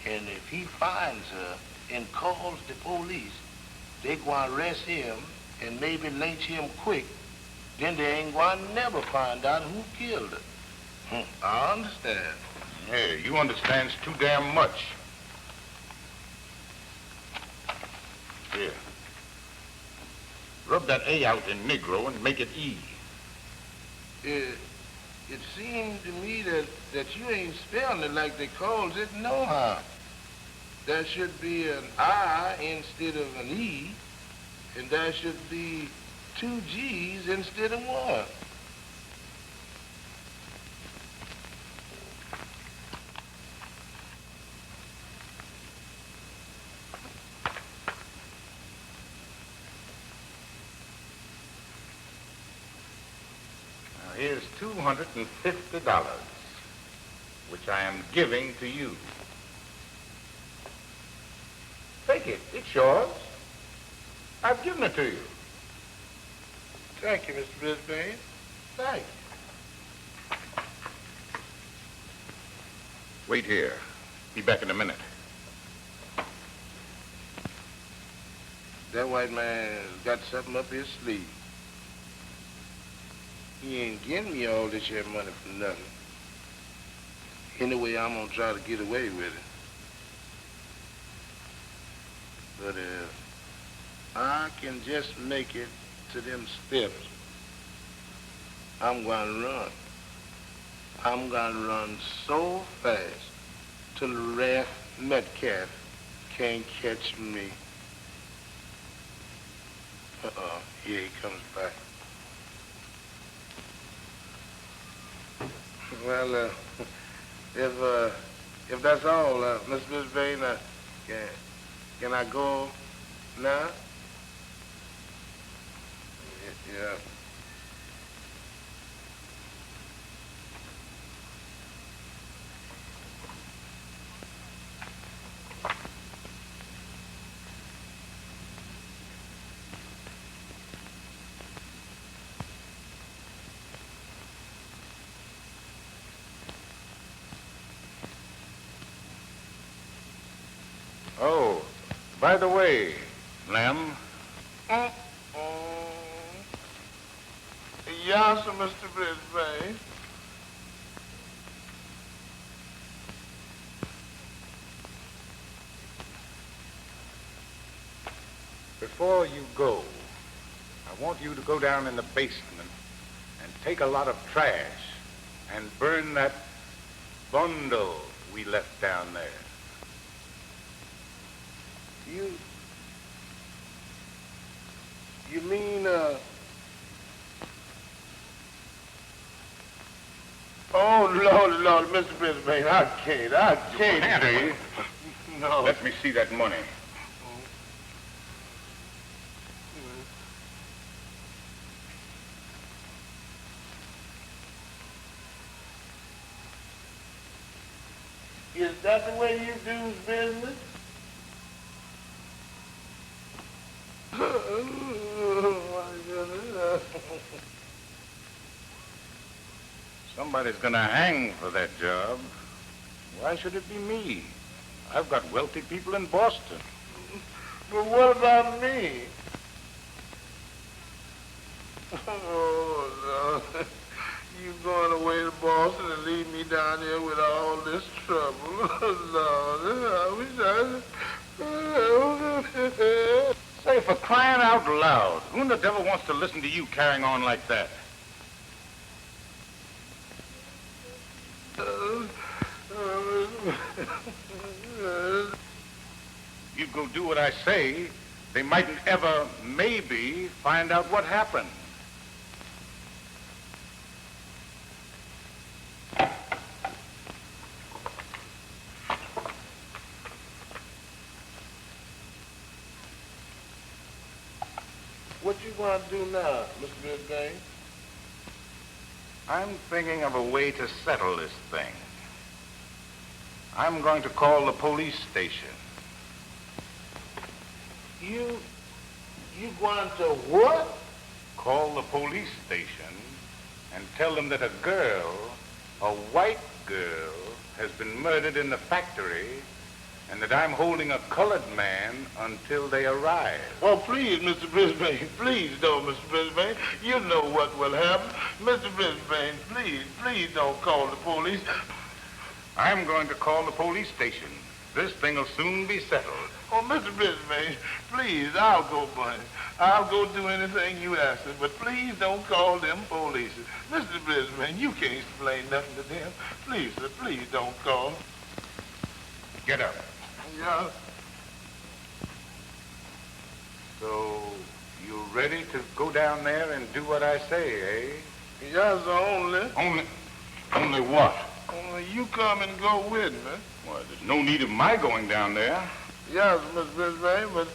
and if he finds her and calls the police, they gonna arrest him and maybe lynch him quick. Then they ain't gonna never find out who killed her. I understand. Hey, you understands too damn much. Here. Rub that A out in Negro and make it E. It seemed to me that you ain't spelling it like they calls it nohow. There should be an I instead of an E, and there should be 2 G's instead of 1. Here's $250, which I am giving to you. Take it. It's yours. I've given it to you. Thank you, Mr. Brisbane. Thank you. Wait here. Be back in a minute. That white man's got something up his sleeve. He ain't getting me all this here money for nothing. Anyway, I'm gonna try to get away with it. But if I can just make it to them steps, I'm gonna run. I'm gonna run so fast till Ralph Metcalf can't catch me. Here he comes back. Well, if that's all, Mr. Brisbane, can I go now? Yeah. Oh, by the way, Lem. Yes, sir, Mr. Brisbane. Before you go, I want you to go down in the basement and take a lot of trash and burn that bundle we left down there. You mean, oh, Lord, Mr. Brisbane, I can't. You can't, eh? No. Let me see that money. Is that the way you do business? Somebody's gonna hang for that job. Why should it be me? I've got wealthy people in Boston. But what about me? Oh, Lord. You going away to Boston and leave me down here with all this trouble? Oh, Lord, I wish I... Say, for crying out loud, who in the devil wants to listen to you carrying on like that? You go do what I say, they mightn't ever, maybe, find out what happened. What you gonna do now, Mr. Brisbane? I'm thinking of a way to settle this thing. I'm going to call the police station. You going to what? Call the police station and tell them that a girl, a white girl, has been murdered in the factory and that I'm holding a colored man until they arrive. Well, please, Mr. Brisbane, please don't, Mr. Brisbane. You know what will happen. Mr. Brisbane, please don't call the police. I'm going to call the police station. This thing will soon be settled. Oh, Mr. Brisbane, please, I'll go, buddy. I'll go do anything you ask me, but please don't call them police. Mr. Brisbane, you can't explain nothing to them. Please, sir, please don't call. Get up. Yeah. So, you ready to go down there and do what I say, eh? Yes, only. Only what? Only you come and go with me. Well, there's no need of my going down there. Yes, Mr. Brisbane, but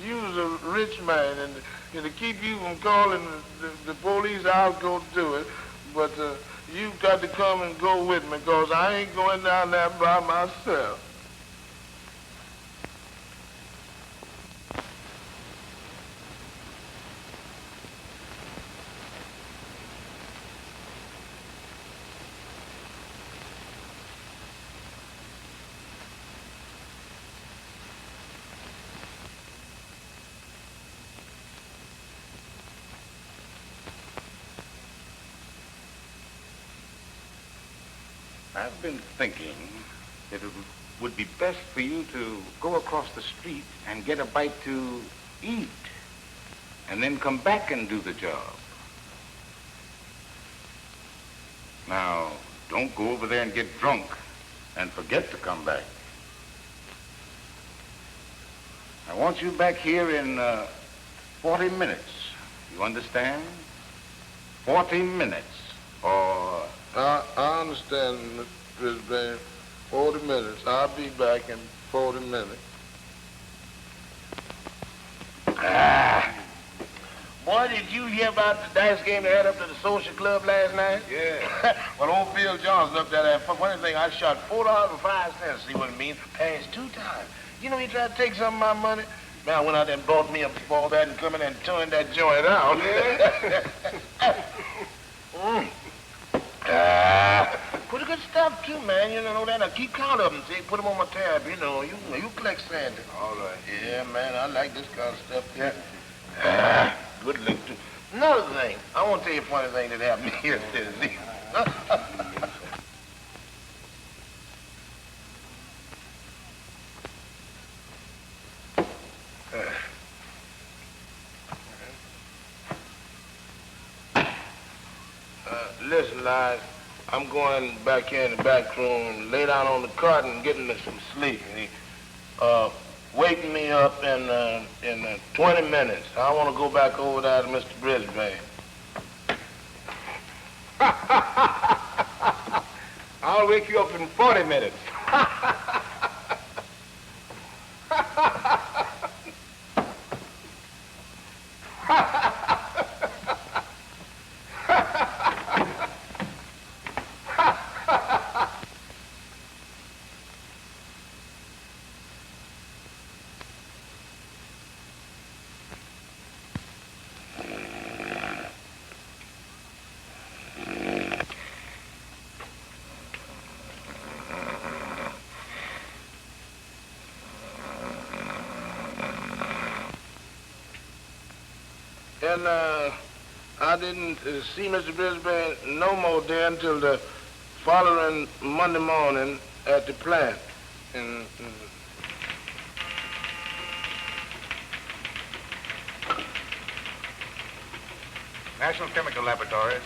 you's a rich man, and to keep you from calling the police, I'll go do it. But you've got to come and go with me, because I ain't going down there by myself. I've been thinking that it would be best for you to go across the street and get a bite to eat, and then come back and do the job. Now, don't go over there and get drunk and forget to come back. I want you back here in 40 minutes. You understand? 40 minutes, or... I understand, Mr. Brisbane. 40 minutes. I'll be back in 40 minutes. Boy, did you hear about the dice game they had up to the social club last night? Yeah. Well, old Phil Johnson up there, that funny thing, I shot $4.05, see what it means, passed 2 times. You know, he tried to take some of my money. Man, I went out there and bought me a ball bat and come in and turned that joint out. Yeah? Pretty good stuff, too, man. You know that. Now, keep count of them, see? Put them on my tab, you know. You collect Sandy. All right. Yeah, man, I like this kind of stuff, yeah. Good look, too. Another thing, I want to tell you a funny thing that happened here in Tennessee. Listen, Liz, I'm going back here in the back room, lay down on the cot and getting me some sleep. Waking me up in 20 minutes. I want to go back over there to Mr. Brisbane. I'll wake you up in 40 minutes. And I didn't see Mr. Brisbane no more there until the following Monday morning at the plant. And National Chemical Laboratories.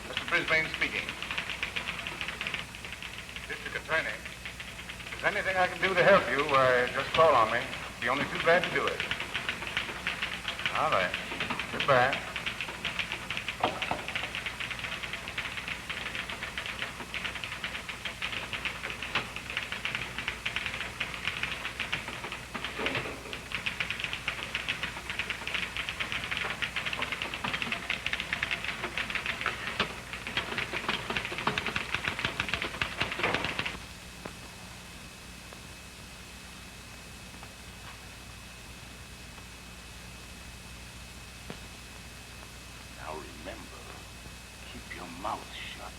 Mr. Brisbane speaking. District Attorney. If there's anything I can do to help you, just call on me. I'd be only too glad to do it. All right. Goodbye. mouth shut.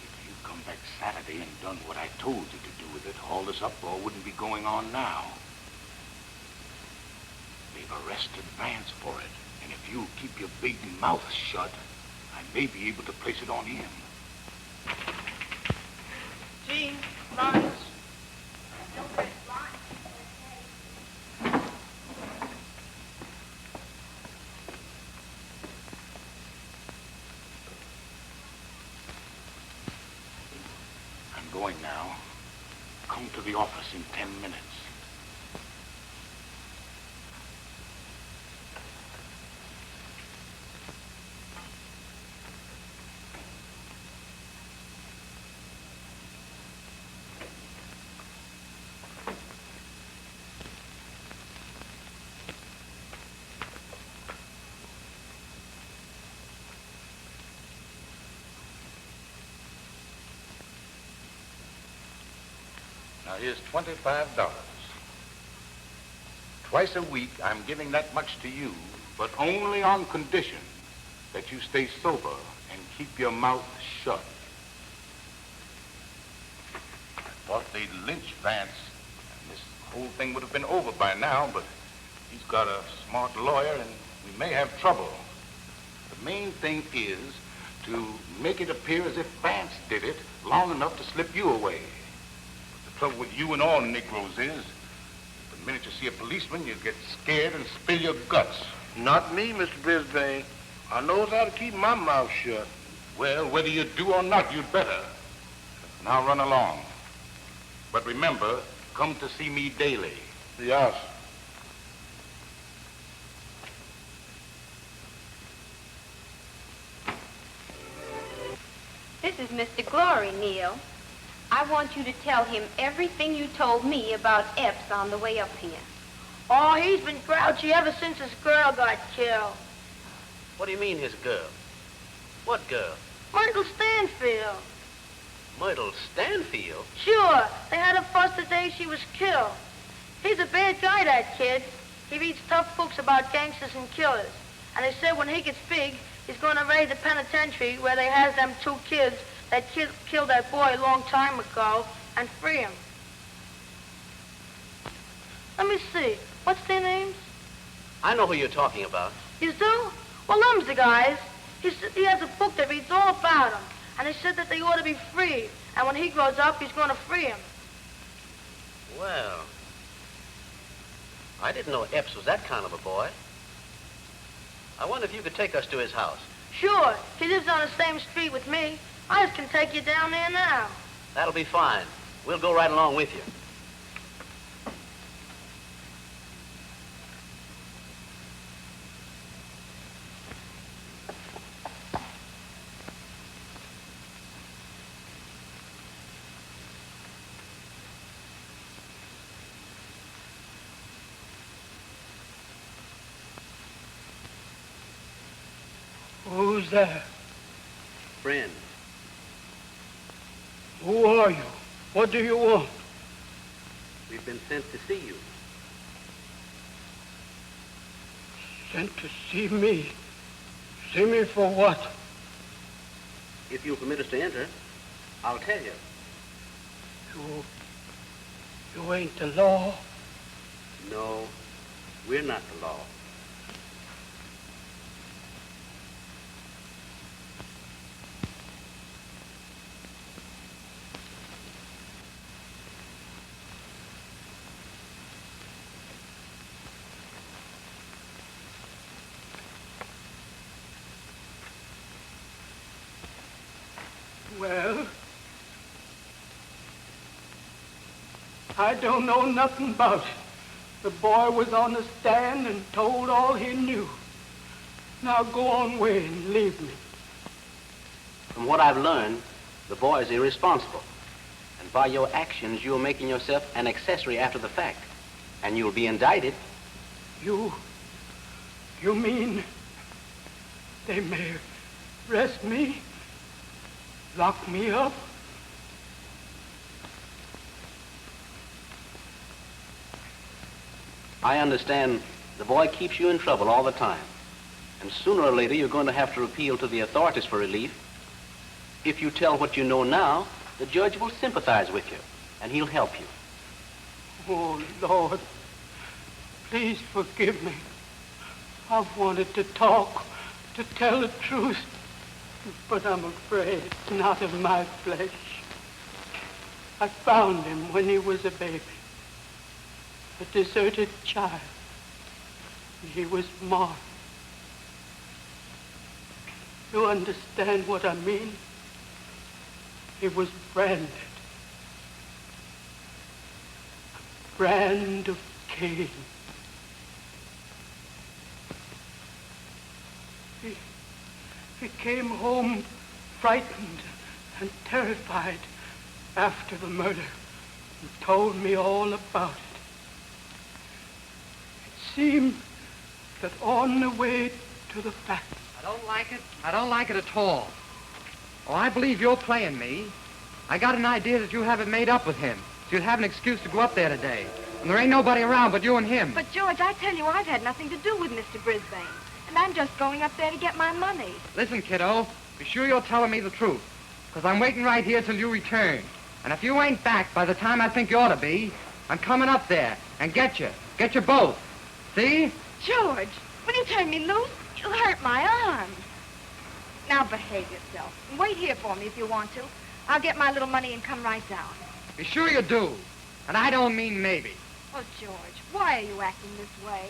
If you come back Saturday and done what I told you to do with it, all this uproar wouldn't be going on now. They've arrested Vance for it, and if you keep your big mouth shut, I may be able to place it on him. Gene, Lawrence. I'm going now. Come to the office in 10 minutes. Now, here's $25. Twice a week, I'm giving that much to you, but only on condition that you stay sober and keep your mouth shut. I thought they'd lynch Vance, and this whole thing would have been over by now, but he's got a smart lawyer, and we may have trouble. The main thing is to make it appear as if Vance did it long enough to slip you away. The trouble with you and all Negroes is, the minute you see a policeman, you get scared and spill your guts. Not me, Mr. Brisbane. I knows how to keep my mouth shut. Well, whether you do or not, you'd better. Now run along. But remember, come to see me daily. Yes. This is Mr. Glory, Neil. I want you to tell him everything you told me about Epps on the way up here. Oh, he's been grouchy ever since his girl got killed. What do you mean, his girl? What girl? Myrtle Stanfield. Myrtle Stanfield? Sure, they had a fuss the day she was killed. He's a bad guy, that kid. He reads tough books about gangsters and killers. And they say when he gets big, he's going to raid the penitentiary where they has them two kids that killed that boy a long time ago and free him. Let me see. What's their names? I know who you're talking about. You do? Well, them's the guys. He has a book that reads all about them. And he said that they ought to be freed. And when he grows up, he's going to free him. Well, I didn't know Epps was that kind of a boy. I wonder if you could take us to his house. Sure. He lives on the same street with me. I just can take you down there now. That'll be fine. We'll go right along with you. Who's there? Friend. Who are you? What do you want? We've been sent to see you. Sent to see me? See me for what? If you'll permit us to enter, I'll tell you. You ain't the law? No, we're not the law. Well, I don't know nothing about it. The boy was on the stand and told all he knew. Now go on away and leave me. From what I've learned, the boy is irresponsible. And by your actions, you're making yourself an accessory after the fact. And you'll be indicted. You mean they may arrest me? Lock me up? I understand the boy keeps you in trouble all the time. And sooner or later, you're going to have to appeal to the authorities for relief. If you tell what you know now, the judge will sympathize with you, and he'll help you. Oh, Lord, please forgive me. I've wanted to talk, to tell the truth, but I'm afraid it's not of my flesh. I found him when he was a baby, a deserted child. He was marked. You understand what I mean? He was branded. A brand of Cain. He came home frightened and terrified after the murder and told me all about it. It seemed that on the way to the factory. I don't like it. I don't like it at all. Oh, I believe you're playing me. I got an idea that you have it made up with him, so you'd have an excuse to go up there today. And there ain't nobody around but you and him. But, George, I tell you, I've had nothing to do with Mr. Brisbane. And I'm just going up there to get my money. Listen, kiddo, be sure you're telling me the truth, because I'm waiting right here till you return. And if you ain't back by the time I think you ought to be, I'm coming up there and get you. Get you both. See? George, when you turn me loose, you'll hurt my arm. Now behave yourself. And wait here for me if you want to. I'll get my little money and come right down. Be sure you do. And I don't mean maybe. Oh, George, why are you acting this way?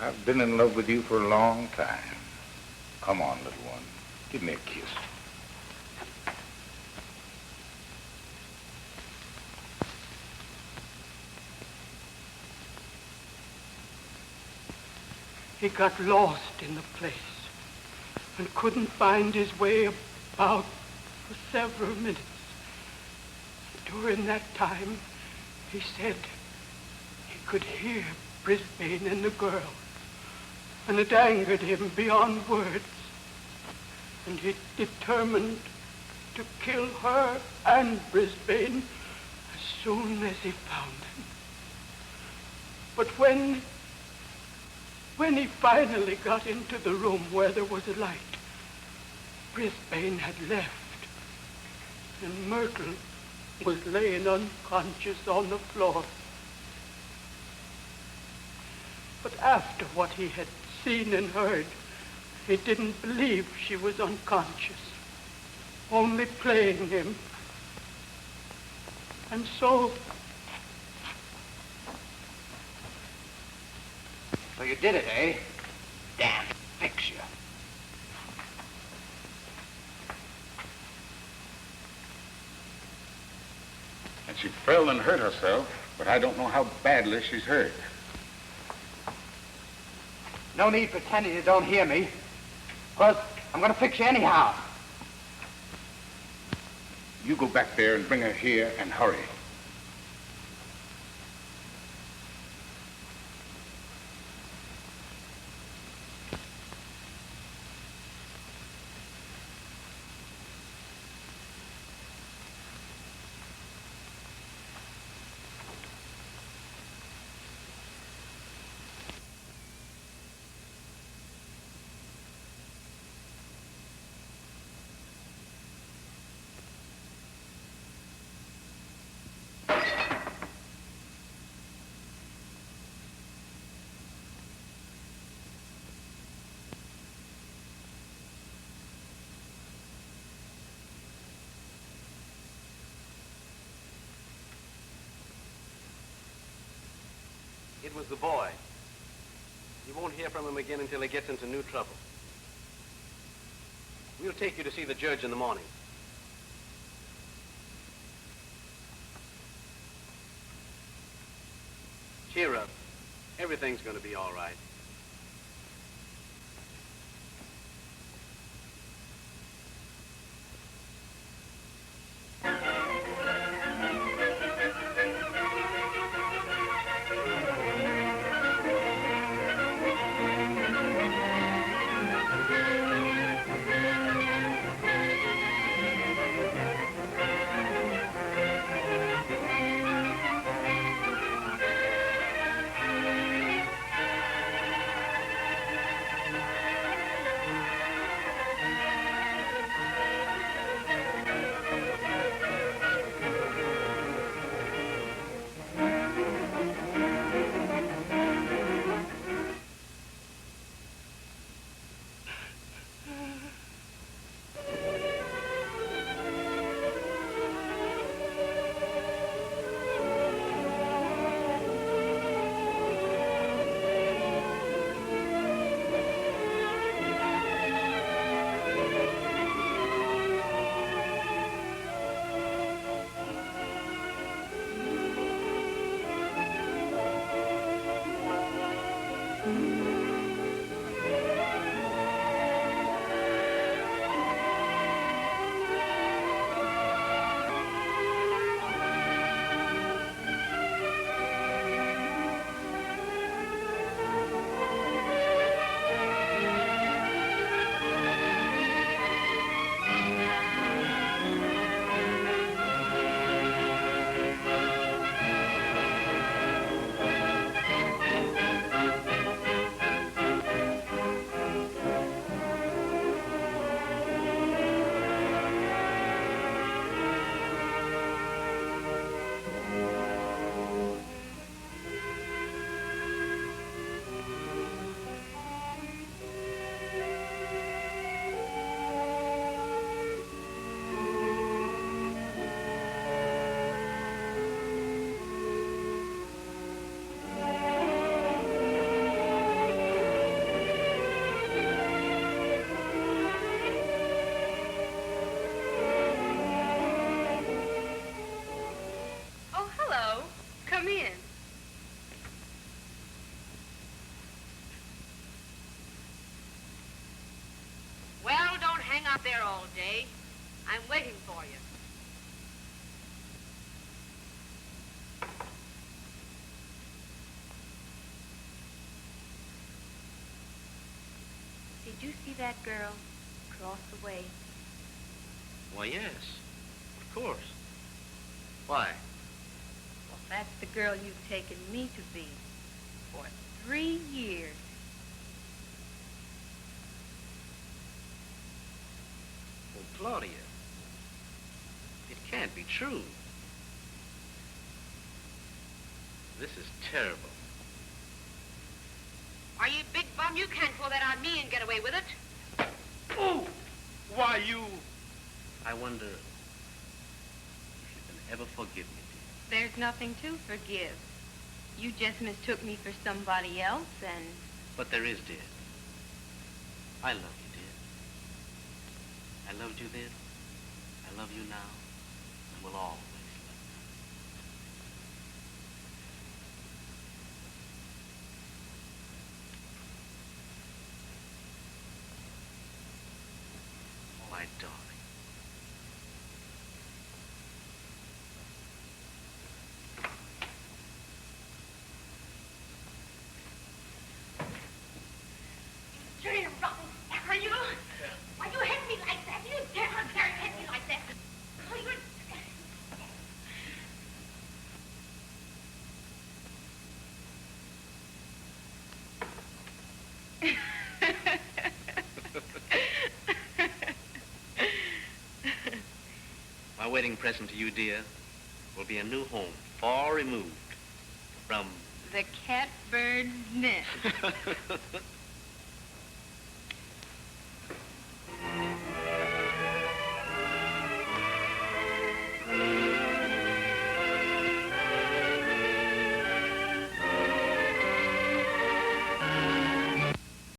I've been in love with you for a long time. Come on, little one. Give me a kiss. He got lost in the place and couldn't find his way about for several minutes. During that time, he said he could hear Brisbane and the girl, and it angered him beyond words. And he determined to kill her and Brisbane as soon as he found them. But when he finally got into the room where there was a light, Brisbane had left, and Myrtle was laying unconscious on the floor. But after what he had seen and heard, he didn't believe she was unconscious, only playing him. And so you did it, eh? Damn, fix you. And she fell and hurt herself, but I don't know how badly she's hurt. No need pretending you don't hear me, because I'm going to fix you anyhow. You go back there and bring her here and hurry. It was the boy. You won't hear from him again until he gets into new trouble. We'll take you to see the judge in the morning. Cheer up. Everything's going to be all right. Out there all day. I'm waiting for you. Did you see that girl across the way? Why, yes. Of course. Why? Well, that's the girl you've taken me to be for 3 years. Claudia, it can't be true. This is terrible. Are you big bum? You can't pull that on me and get away with it. Oh! Why, you... I wonder if you can ever forgive me, dear. There's nothing to forgive. You just mistook me for somebody else and... But there is, dear. I love you. I loved you then, I love you now, and will always love you. My darling. Dirty rotten are you? Why you hit me like that? You dare hit me like that? Oh, you're... My wedding present to you, dear, will be a new home, far removed from... the catbird's nest.